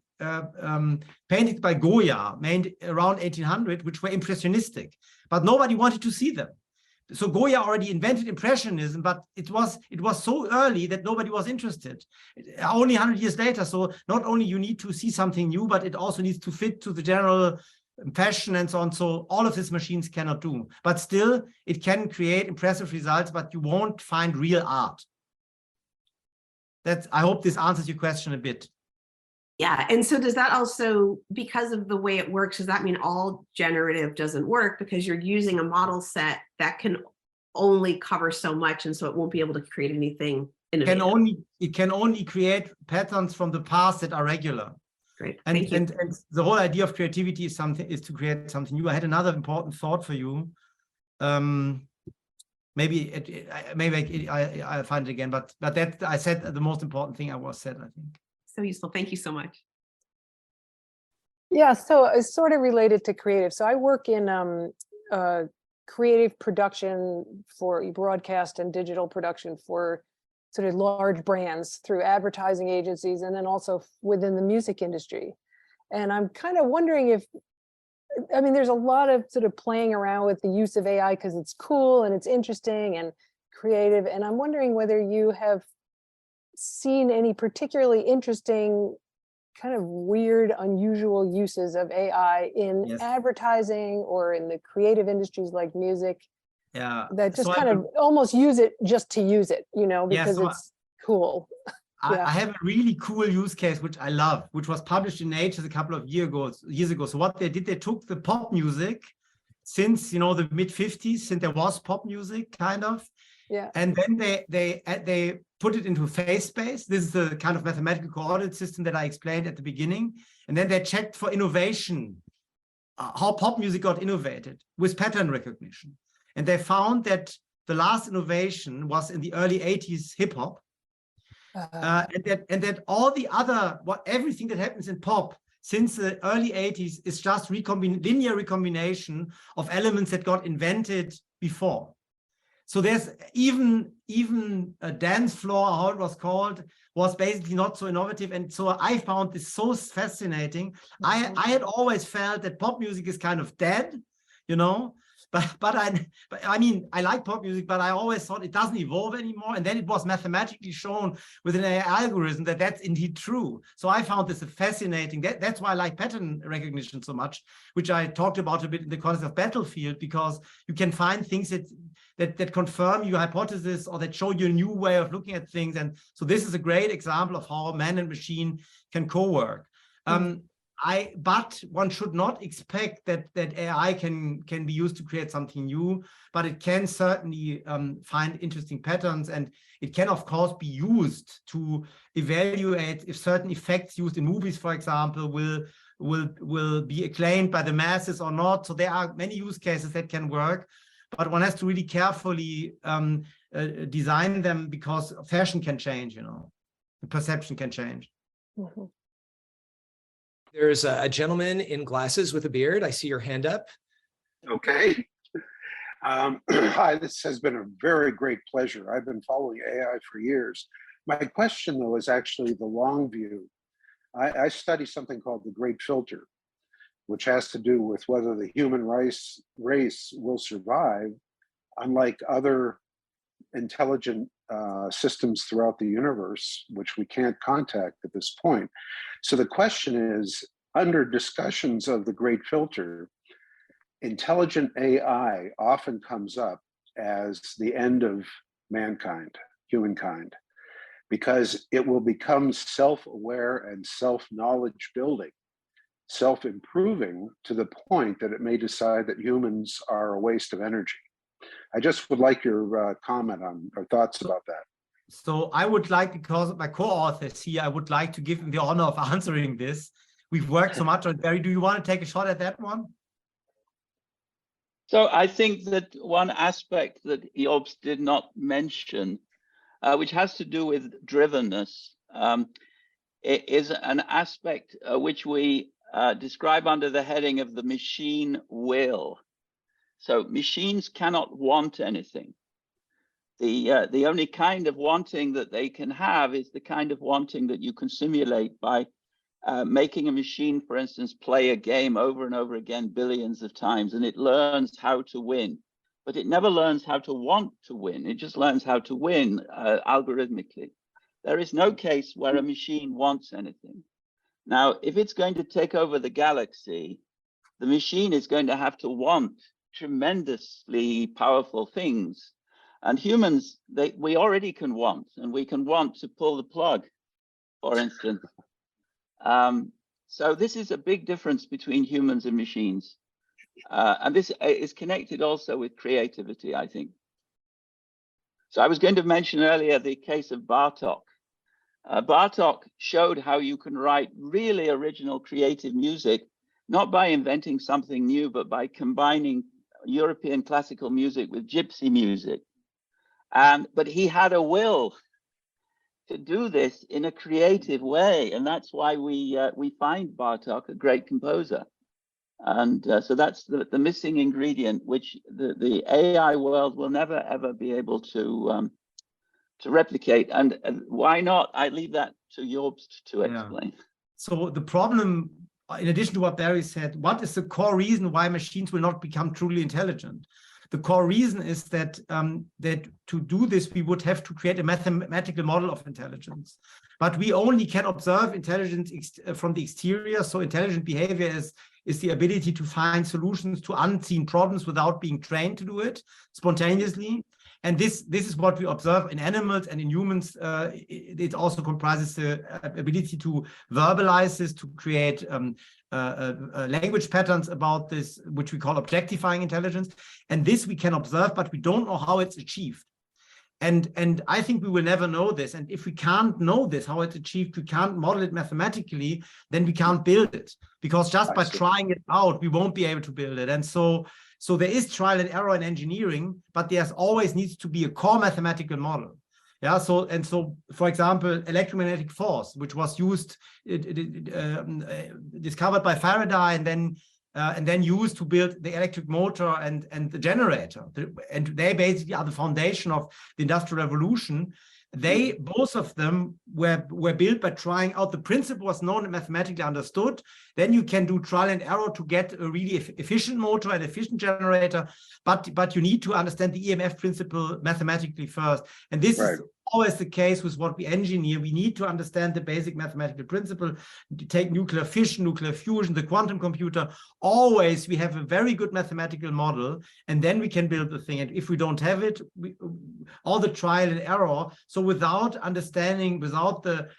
paintings by Goya made around 1800, which were impressionistic, but nobody wanted to see them. So Goya already invented Impressionism, but it was so early that nobody was interested. Only 100 years later, so not only you need to see something new, but it also needs to fit to the general fashion and so on. So all of these machines cannot do. But still, it can create impressive results, but you won't find real art. I hope this answers your question a bit. Yeah, and so does that also, because of the way it works, does that mean all generative doesn't work because you're using a model set that can only cover so much, and so it won't be able to create anything innovative? It can only create patterns from the past that are regular. Great, and the whole idea of creativity is to create something new. I had another important thought for you. Maybe I'll find it again, but that I said the most important thing I said, I think. So useful. Thank you so much. Yeah, so it's sort of related to creative. So I work in creative production for broadcast and digital production for sort of large brands through advertising agencies, and then also within the music industry. And I'm kind of wondering if, I mean, there's a lot of sort of playing around with the use of AI because it's cool and it's interesting and creative. And I'm wondering whether you have seen any particularly interesting, kind of weird, unusual uses of AI in advertising or in the creative industries like music. Yeah, that just kind of almost use it just to use it, you know, because it's cool. I have a really cool use case which I love, which was published in Nature a couple of years ago. So what they did, they took the pop music since, you know, the mid-50s, since there was pop music kind of. Yeah. And then they put it into phase space. This is the kind of mathematical coordinate system that I explained at the beginning. And then they checked for innovation, how pop music got innovated with pattern recognition. And they found that the last innovation was in the early 80s hip hop. And that all the other, everything that happens in pop since the early 80s is just linear recombination of elements that got invented before. So there's even a dance floor, how it was called, was basically not so innovative. And so I found this so fascinating. I had always felt that pop music is kind of dead, you know, but I mean, I like pop music, but I always thought it doesn't evolve anymore. And then it was mathematically shown with an AI algorithm that that's indeed true. So I found this fascinating. That's why I like pattern recognition so much, which I talked about a bit in the context of Battlefield, because you can find things that confirm your hypothesis or that show you a new way of looking at things. And so this is a great example of how man and machine can co-work. But one should not expect that AI can be used to create something new, but it can certainly find interesting patterns, and it can of course be used to evaluate if certain effects used in movies, for example, will be acclaimed by the masses or not. So there are many use cases that can work, but one has to really carefully design them, because fashion can change, you know, the perception can change. Mm-hmm. There's a gentleman in glasses with a beard. I see your hand up. Okay. Hi, this has been a very great pleasure. I've been following AI for years. My question, though, is actually the long view. I study something called the Great Filter, which has to do with whether the human race will survive, unlike other intelligent systems throughout the universe, which we can't contact at this point. So the question is, under discussions of the great filter, intelligent AI often comes up as the end of mankind, humankind, because it will become self-aware and self-knowledge building, self-improving to the point that it may decide that humans are a waste of energy. I just would like your comment on or thoughts about that. So I would like, because my co-authors here, I would like to give them the honor of answering this. We've worked so much on Barry. Do you want to take a shot at that one? So I think that one aspect that Jobst did not mention, which has to do with drivenness, is an aspect which we describe under the heading of the machine will. So machines cannot want anything. The only kind of wanting that they can have is the kind of wanting that you can simulate by making a machine, for instance, play a game over and over again billions of times, and it learns how to win. But it never learns how to want to win. It just learns how to win algorithmically. There is no case where a machine wants anything. Now, if it's going to take over the galaxy, the machine is going to have to want tremendously powerful things. And humans, we already can want, and we can want to pull the plug, for instance. So this is a big difference between humans and machines. And this is connected also with creativity, I think. So I was going to mention earlier the case of Bartók. Bartók showed how you can write really original creative music, not by inventing something new, but by combining European classical music with gypsy music. But he had a will to do this in a creative way, and that's why we find Bartók a great composer. And so that's the missing ingredient, which the AI world will never ever be able to replicate. And why not? I leave that to Jobst to explain. Yeah. So the problem, in addition to what Barry said, what is the core reason why machines will not become truly intelligent? The core reason is that that to do this, we would have to create a mathematical model of intelligence. But we only can observe intelligence from the exterior. So intelligent behavior is the ability to find solutions to unseen problems without being trained to do it spontaneously. And this is what we observe in animals and in humans. It also comprises the ability to verbalize this, to create language patterns about this, which we call objectifying intelligence. And this we can observe, but we don't know how it's achieved. And I think we will never know this. And if we can't know this, how it's achieved, we can't model it mathematically, then we can't build it. Because just by trying it out, we won't be able to build it. And so there is trial and error in engineering, but there's always needs to be a core mathematical model. Yeah. So for example, electromagnetic force, which was used, discovered by Faraday, and then used to build the electric motor and the generator. And they basically are the foundation of the Industrial Revolution. Both of them were built by trying out. The principle was known and mathematically understood. Then you can do trial and error to get a really efficient motor and efficient generator, but you need to understand the EMF principle mathematically first. And this is always the case with what we engineer. We need to understand the basic mathematical principle. Take nuclear fission, nuclear fusion, the quantum computer. Always we have a very good mathematical model, and then we can build the thing. And if we don't have it, all the trial and error. So without understanding, without the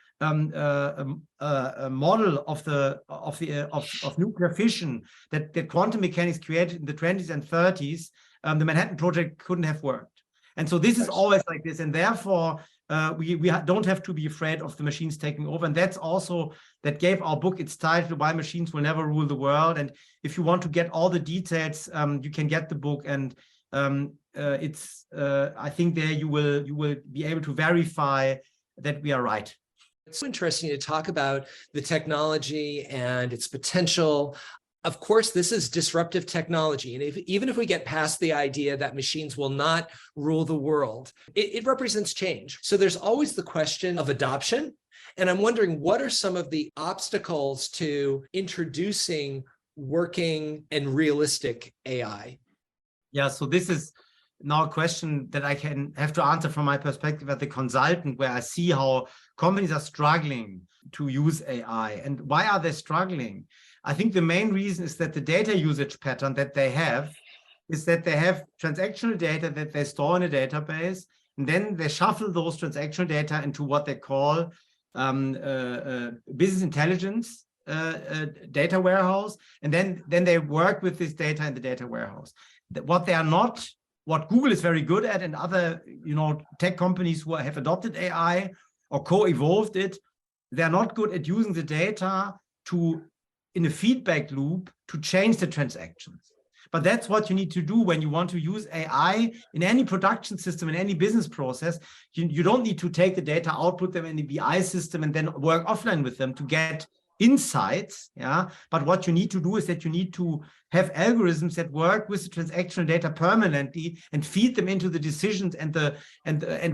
model of nuclear fission that quantum mechanics created in the 20s and 30s, the Manhattan Project couldn't have worked. And so this is always like this, and therefore we don't have to be afraid of the machines taking over. And that's also that gave our book its title, Why Machines Will Never Rule the World. And if you want to get all the details, you can get the book, and I think there you will be able to verify that we are right. It's so interesting to talk about the technology and its potential. Of course, this is disruptive technology. And even if we get past the idea that machines will not rule the world, it represents change. So there's always the question of adoption. And I'm wondering, what are some of the obstacles to introducing working and realistic AI? Yeah, so this is now a question that I have to answer from my perspective as a consultant, where I see how companies are struggling to use AI. And why are they struggling? I think the main reason is that the data usage pattern that they have is that they have transactional data that they store in a database, and then they shuffle those transactional data into what they call business intelligence data warehouse, and then they work with this data in the data warehouse. What they are not, what Google is very good at, and other tech companies who have adopted AI or co-evolved it, they're not good at using the data in a feedback loop to change the transactions. But that's what you need to do when you want to use AI in any production system, in any business process. You don't need to take the data, output them in the BI system, and then work offline with them to get insights. Yeah. But what you need to do is that you need to have algorithms that work with the transactional data permanently and feed them into the decisions and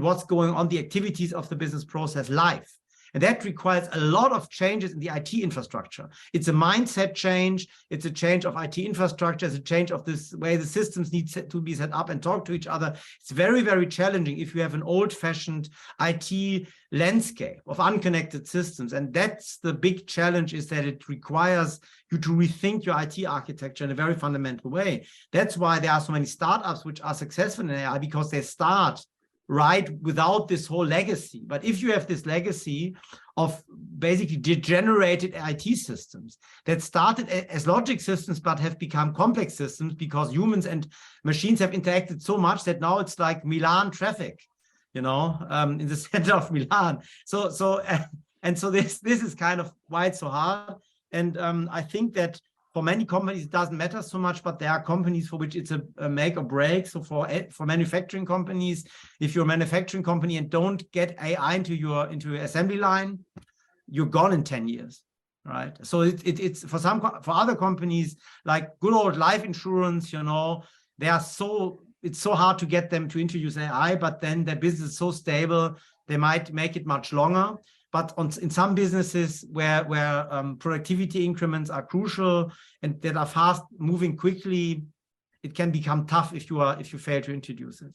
what's going on, the activities of the business process live. And that requires a lot of changes in the IT infrastructure. It's a mindset change. It's a change of IT infrastructure. It's a change of this way the systems need to be set up and talk to each other. It's very, very challenging if you have an old-fashioned IT landscape of unconnected systems. And that's the big challenge, is that it requires you to rethink your IT architecture in a very fundamental way. That's why there are so many startups which are successful in AI, because they start right without this whole legacy. But if you have this legacy of basically degenerated IT systems that started as logic systems but have become complex systems because humans and machines have interacted so much that now it's like Milan traffic, in the center of Milan. So this is kind of why it's so hard. And I think that for many companies, it doesn't matter so much, but there are companies for which it's a make or break. So for manufacturing companies, if you're a manufacturing company and don't get AI into your assembly line, you're gone in 10 years, right? So it's for other companies like good old life insurance, it's so hard to get them to introduce AI, but then their business is so stable, they might make it much longer. But in some businesses where productivity increments are crucial and that are fast moving quickly, it can become tough if you fail to introduce it.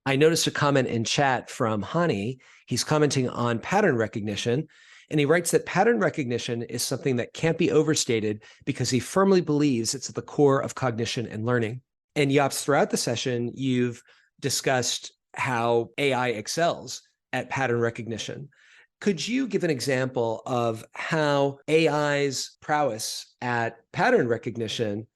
I noticed a comment in chat from Hani. He's commenting on pattern recognition, and he writes that pattern recognition is something that can't be overstated because he firmly believes it's at the core of cognition and learning. And Jobst, throughout the session, you've discussed how AI excels at pattern recognition. Could you give an example of how AI's prowess at pattern recognition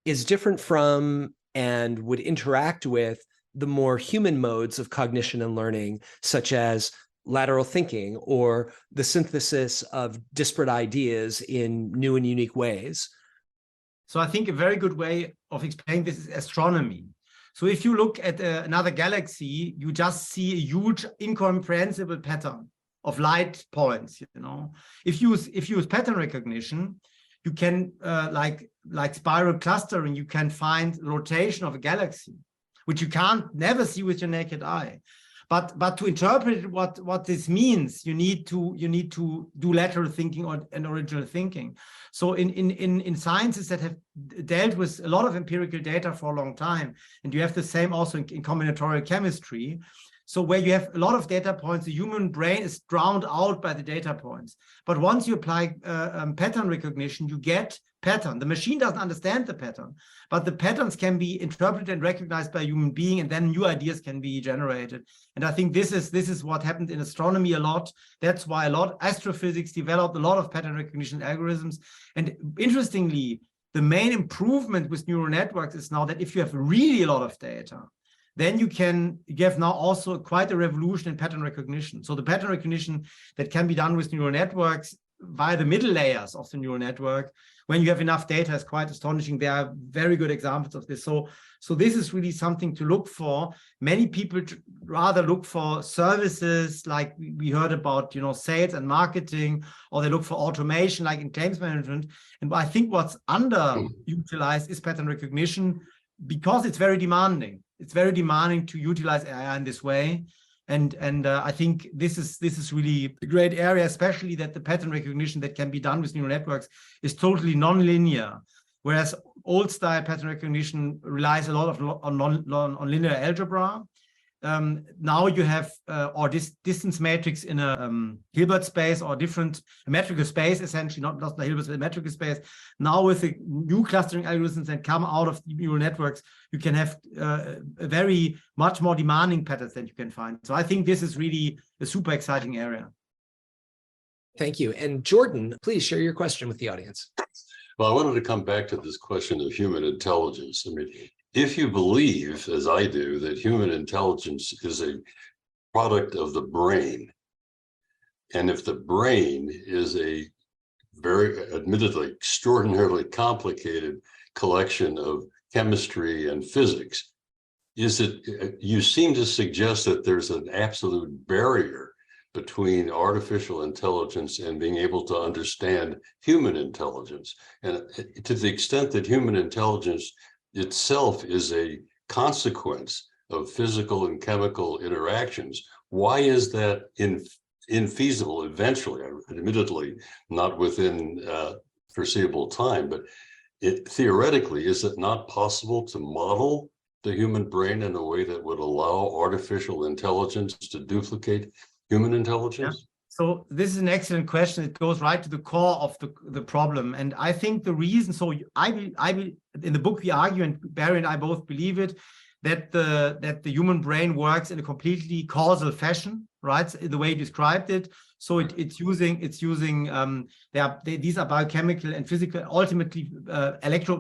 is different from and would interact with the more human modes of cognition and learning, such as lateral thinking or the synthesis of disparate ideas in new and unique ways? So I think a very good way of explaining this is astronomy. So if you look at another galaxy, you just see a huge incomprehensible pattern of light points. If you use pattern recognition, you can like spiral clustering, you can find rotation of a galaxy, which you never see with your naked eye. But to interpret what this means, you need to do lateral thinking and original thinking. So in sciences that have dealt with a lot of empirical data for a long time, and you have the same also in combinatorial chemistry. So where you have a lot of data points, the human brain is drowned out by the data points. But once you apply pattern recognition, you get pattern. The machine doesn't understand the pattern, but the patterns can be interpreted and recognized by a human being, and then new ideas can be generated. And I think this is what happened in astronomy a lot. That's why astrophysics developed a lot of pattern recognition algorithms. And interestingly, the main improvement with neural networks is now that if you have really a lot of data, then you have now also quite a revolution in pattern recognition. So the pattern recognition that can be done with neural networks via the middle layers of the neural network, when you have enough data, is quite astonishing. There are very good examples of this. So this is really something to look for. Many people rather look for services like we heard about, sales and marketing, or they look for automation like in claims management. And I think what's underutilized is pattern recognition, because it's very demanding. It's very demanding to utilize AI in this way. And I think this is really a great area, especially that the pattern recognition that can be done with neural networks is totally nonlinear. Whereas old style pattern recognition relies a lot on linear algebra. Now you have or this distance matrix in a Hilbert space or different metrical space, essentially not the Hilbert space, metrical space. Now with the new clustering algorithms that come out of neural networks, you can have very much more demanding patterns that you can find. So I think this is really a super exciting area. Thank you. And Jordan, please share your question with the audience. Well, I wanted to come back to this question of human intelligence. I mean, if you believe, as I do, that human intelligence is a product of the brain, and if the brain is a very, admittedly, extraordinarily complicated collection of chemistry and physics, you seem to suggest that there's an absolute barrier between artificial intelligence and being able to understand human intelligence. And to the extent that human intelligence itself is a consequence of physical and chemical interactions, why is that infeasible eventually? Admittedly, not within foreseeable time, but theoretically, is it not possible to model the human brain in a way that would allow artificial intelligence to duplicate human intelligence? Yeah. So this is an excellent question. It goes right to the core of the problem. And I think the reason, so I in the book we argue, and Barry and I both believe it, that the human brain works in a completely causal fashion, right? The way you described it. So it's using these are biochemical and physical, ultimately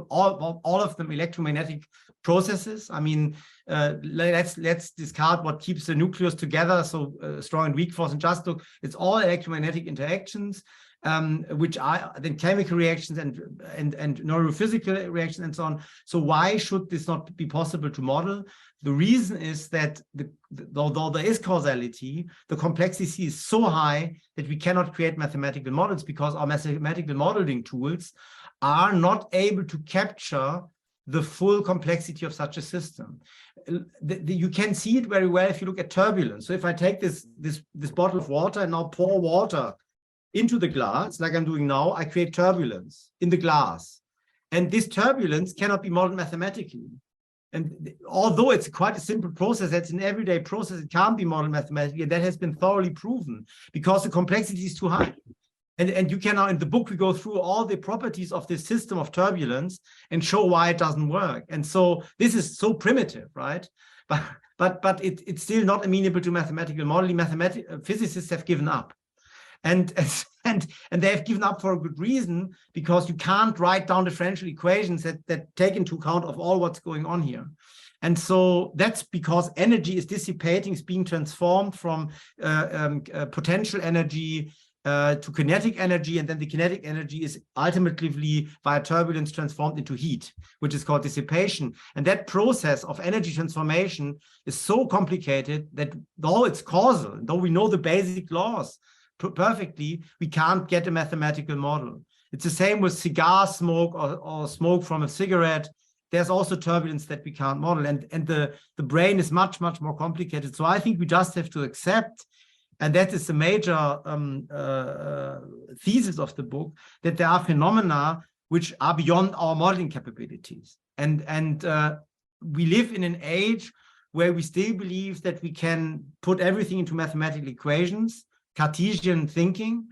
all of them electromagnetic processes. I mean, let's discard what keeps the nucleus together, so strong and weak force, and just look, it's all electromagnetic interactions, which are then chemical reactions and neurophysical reactions and so on. So why should this not be possible to model? The reason is that though there is causality, the complexity is so high that we cannot create mathematical models, because our mathematical modeling tools are not able to capture the full complexity of such a system. You can see it very well if you look at turbulence. So if I take this bottle of water and now pour water into the glass, like I'm doing now, I create turbulence in the glass. And this turbulence cannot be modeled mathematically. And although it's quite a simple process, that's an everyday process, it can't be modeled mathematically, and that has been thoroughly proven because the complexity is too high. And you can now, in the book, we go through all the properties of this system of turbulence and show why it doesn't work. And so this is so primitive, right? But it's still not amenable to mathematical modeling. Physicists have given up. And they have given up for a good reason, because you can't write down differential equations that take into account of all what's going on here. And so that's because energy is dissipating, it's being transformed from potential energy to kinetic energy, and then the kinetic energy is ultimately via turbulence transformed into heat, which is called dissipation. And that process of energy transformation is so complicated that though it's causal, though we know the basic laws perfectly, we can't get a mathematical model. It's the same with cigar smoke or smoke from a cigarette. There's also turbulence that we can't model, and the brain is much more complicated. So I think we just have to accept, and that is the major thesis of the book, that there are phenomena which are beyond our modeling capabilities. And we live in an age where we still believe that we can put everything into mathematical equations, Cartesian thinking.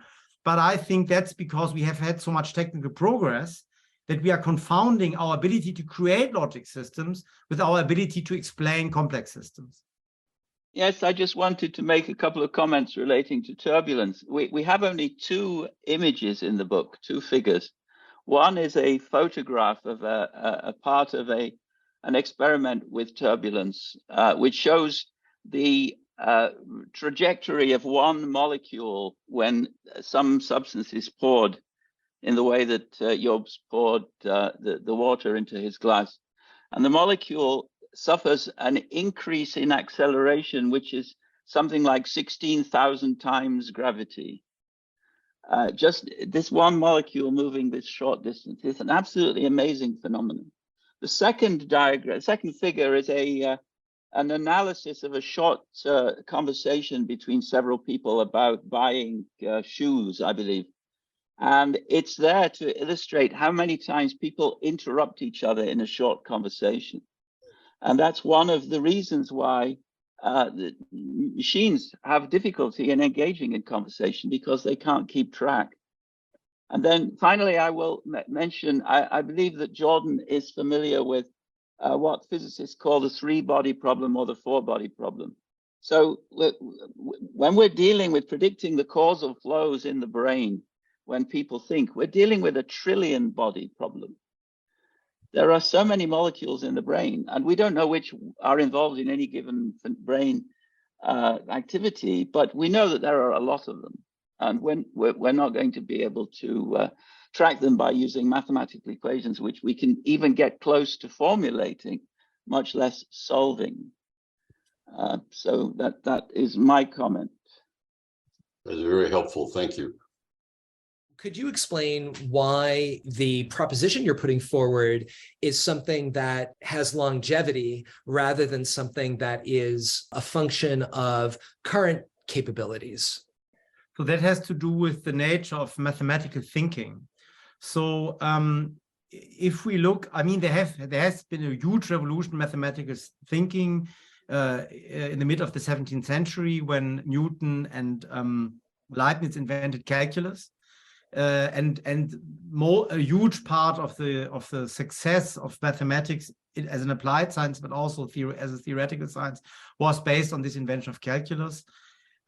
But I think that's because we have had so much technical progress that we are confounding our ability to create logic systems with our ability to explain complex systems. Yes, I just wanted to make a couple of comments relating to turbulence. We have only two images in the book, two figures. One is a photograph of a part of an experiment with turbulence, which shows the trajectory of one molecule when some substance is poured, in the way that Jobst poured the water into his glass. And the molecule suffers an increase in acceleration, which is something like 16,000 times gravity. Just this one molecule moving this short distance is an absolutely amazing phenomenon. The second figure is an analysis of a short conversation between several people about buying shoes, I believe. And it's there to illustrate how many times people interrupt each other in a short conversation. And that's one of the reasons why the machines have difficulty in engaging in conversation, because they can't keep track. And then finally, I will mention, I believe that Jordan is familiar with what physicists call the 3-body problem or the 4-body problem. So when we're dealing with predicting the causal flows in the brain, when people think, we're dealing with a 1,000,000,000,000-body problem. There are so many molecules in the brain, and we don't know which are involved in any given brain activity, but we know that there are a lot of them. And when we're not going to be able to track them by using mathematical equations, which we can even get close to formulating, much less solving. So that is my comment. That's very helpful. Thank you. Could you explain why the proposition you're putting forward is something that has longevity rather than something that is a function of current capabilities? So that has to do with the nature of mathematical thinking. So if we look, I mean, there has been a huge revolution in mathematical thinking in the mid of the 17th century when Newton and Leibniz invented calculus. And a huge part of the success of mathematics as an applied science, but also as a theoretical science, was based on this invention of calculus.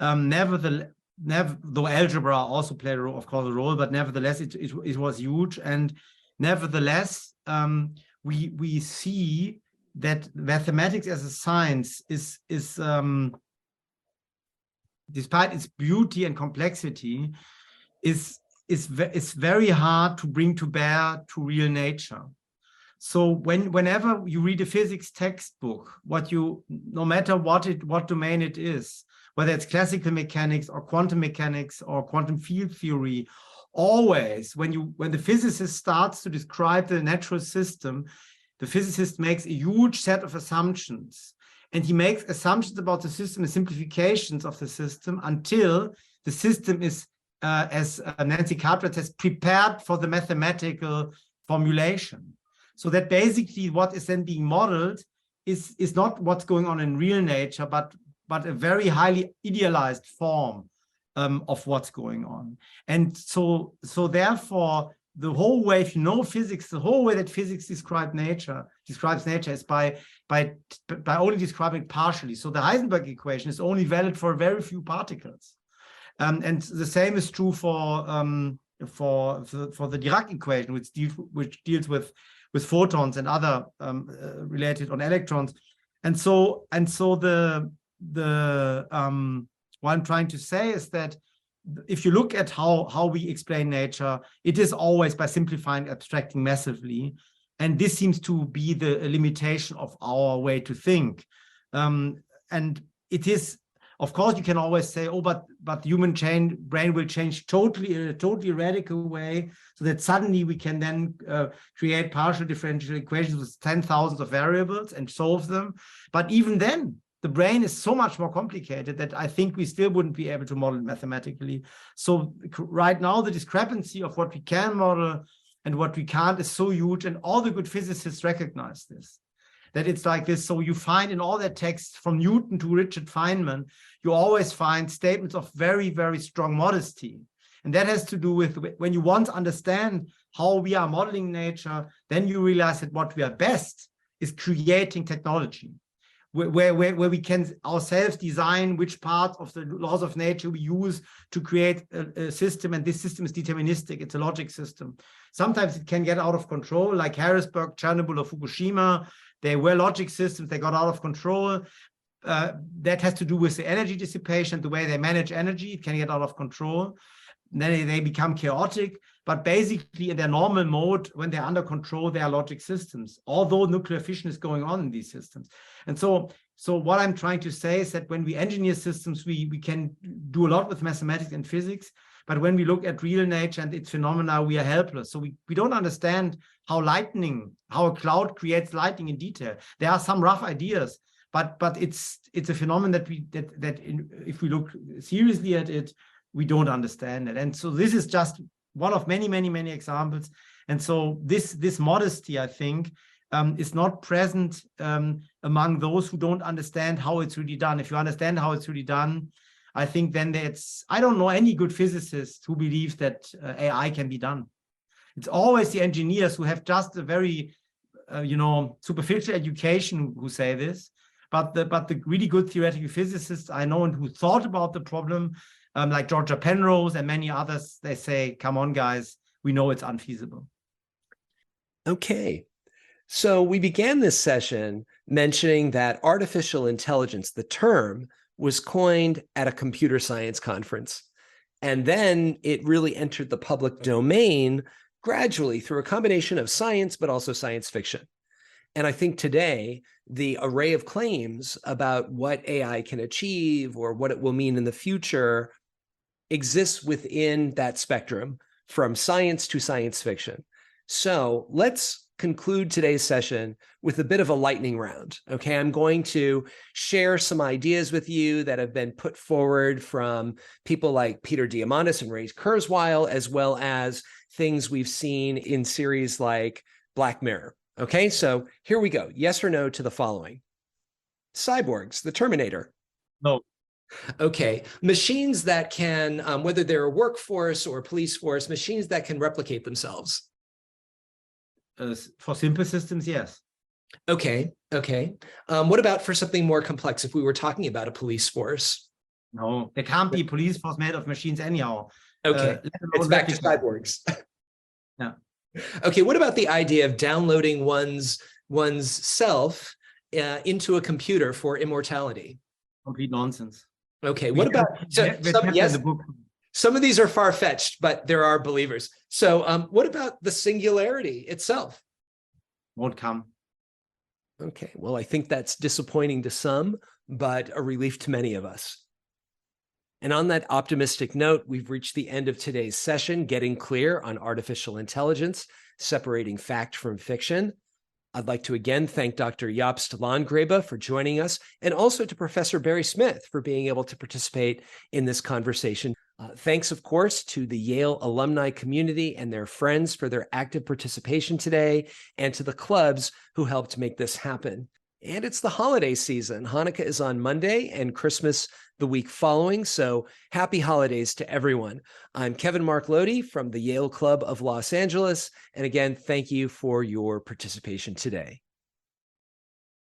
Though algebra also played a role, of course, but nevertheless it was huge. And nevertheless, we see that mathematics as a science is despite its beauty and complexity, is very hard to bring to bear to real nature. So whenever you read a physics textbook, no matter what domain it is, whether it's classical mechanics or quantum field theory, always when the physicist starts to describe the natural system, the physicist makes a huge set of assumptions, and he makes assumptions about the system and simplifications of the system until the system is, as Nancy Cartwright says, prepared for the mathematical formulation. So that basically what is then being modeled is not what's going on in real nature, but a very highly idealized form of what's going on. And so therefore, the whole way, if you know physics, the whole way that physics describes nature is by only describing partially. So the Heisenberg equation is only valid for very few particles. And the same is true for the Dirac equation, which deals with photons and other related on electrons. And so what I'm trying to say is that if you look at how we explain nature, it is always by simplifying, abstracting massively. And this seems to be the limitation of our way to think. And it is, of course, you can always say, oh, but the human brain will change totally in a totally radical way, so that suddenly we can then create partial differential equations with 10,000 of variables and solve them. But even then, the brain is so much more complicated that I think we still wouldn't be able to model it mathematically. So right now, the discrepancy of what we can model and what we can't is so huge, and all the good physicists recognize this, that it's like this. So you find in all their texts, from Newton to Richard Feynman, you always find statements of very, very strong modesty. And that has to do with when you once understand how we are modeling nature, then you realize that what we are best is creating technology, where we can ourselves design which part of the laws of nature we use to create a system, and this system is deterministic, it's a logic system. Sometimes it can get out of control, like Harrisburg, Chernobyl, or Fukushima. They were logic systems, they got out of control. That has to do with the energy dissipation, the way they manage energy, it can get out of control. And then they become chaotic, but basically in their normal mode, when they're under control, they are logic systems, although nuclear fission is going on in these systems. And so what I'm trying to say is that when we engineer systems, we can do a lot with mathematics and physics, but when we look at real nature and its phenomena, we are helpless. So we don't understand how a cloud creates lightning in detail. There are some rough ideas, but it's a phenomenon that if we look seriously at it, we don't understand it. And so this is just one of many, many, many examples. And so this modesty, I think, is not present among those who don't understand how it's really done. If you understand how it's really done, I think then I don't know any good physicist who believes that AI can be done. It's always the engineers who have just a very, superficial education who say this. But the really good theoretical physicists I know and who thought about the problem, like Georgia Penrose and many others, they say, come on, guys, we know it's unfeasible. Okay. So we began this session mentioning that artificial intelligence, the term, was coined at a computer science conference. And then it really entered the public domain gradually through a combination of science, but also science fiction. And I think today, the array of claims about what AI can achieve or what it will mean in the future exists within that spectrum from science to science fiction. So let's conclude today's session with a bit of a lightning round. Okay, I'm going to share some ideas with you that have been put forward from people like Peter Diamandis and Ray Kurzweil, as well as things we've seen in series like Black Mirror. Okay, so here we go. Yes or no to the following. Cyborgs, the Terminator. No. Okay, machines that can, whether they're a workforce or a police force, machines that can replicate themselves. For simple systems, yes. Okay. What about for something more complex? If we were talking about a police force? No, there can't be a police force made of machines anyhow. Okay, it's back to cyborgs. Yeah. Okay, what about the idea of downloading one's self into a computer for immortality? Complete nonsense. Okay, what about some of these are far-fetched, but there are believers. So what about the singularity itself? Won't come. Okay, well, I think that's disappointing to some, but a relief to many of us. And on that optimistic note, we've reached the end of today's session, Getting Clear on Artificial Intelligence, Separating Fact from Fiction. I'd like to again thank Dr. Jobst Landgrebe for joining us, and also to Professor Barry Smith for being able to participate in this conversation. Thanks, of course, to the Yale alumni community and their friends for their active participation today, and to the clubs who helped make this happen. And it's the holiday season. Hanukkah is on Monday and Christmas the week following, so happy holidays to everyone. I'm Kevin Mark Lodi from the Yale Club of Los Angeles, and again, thank you for your participation today.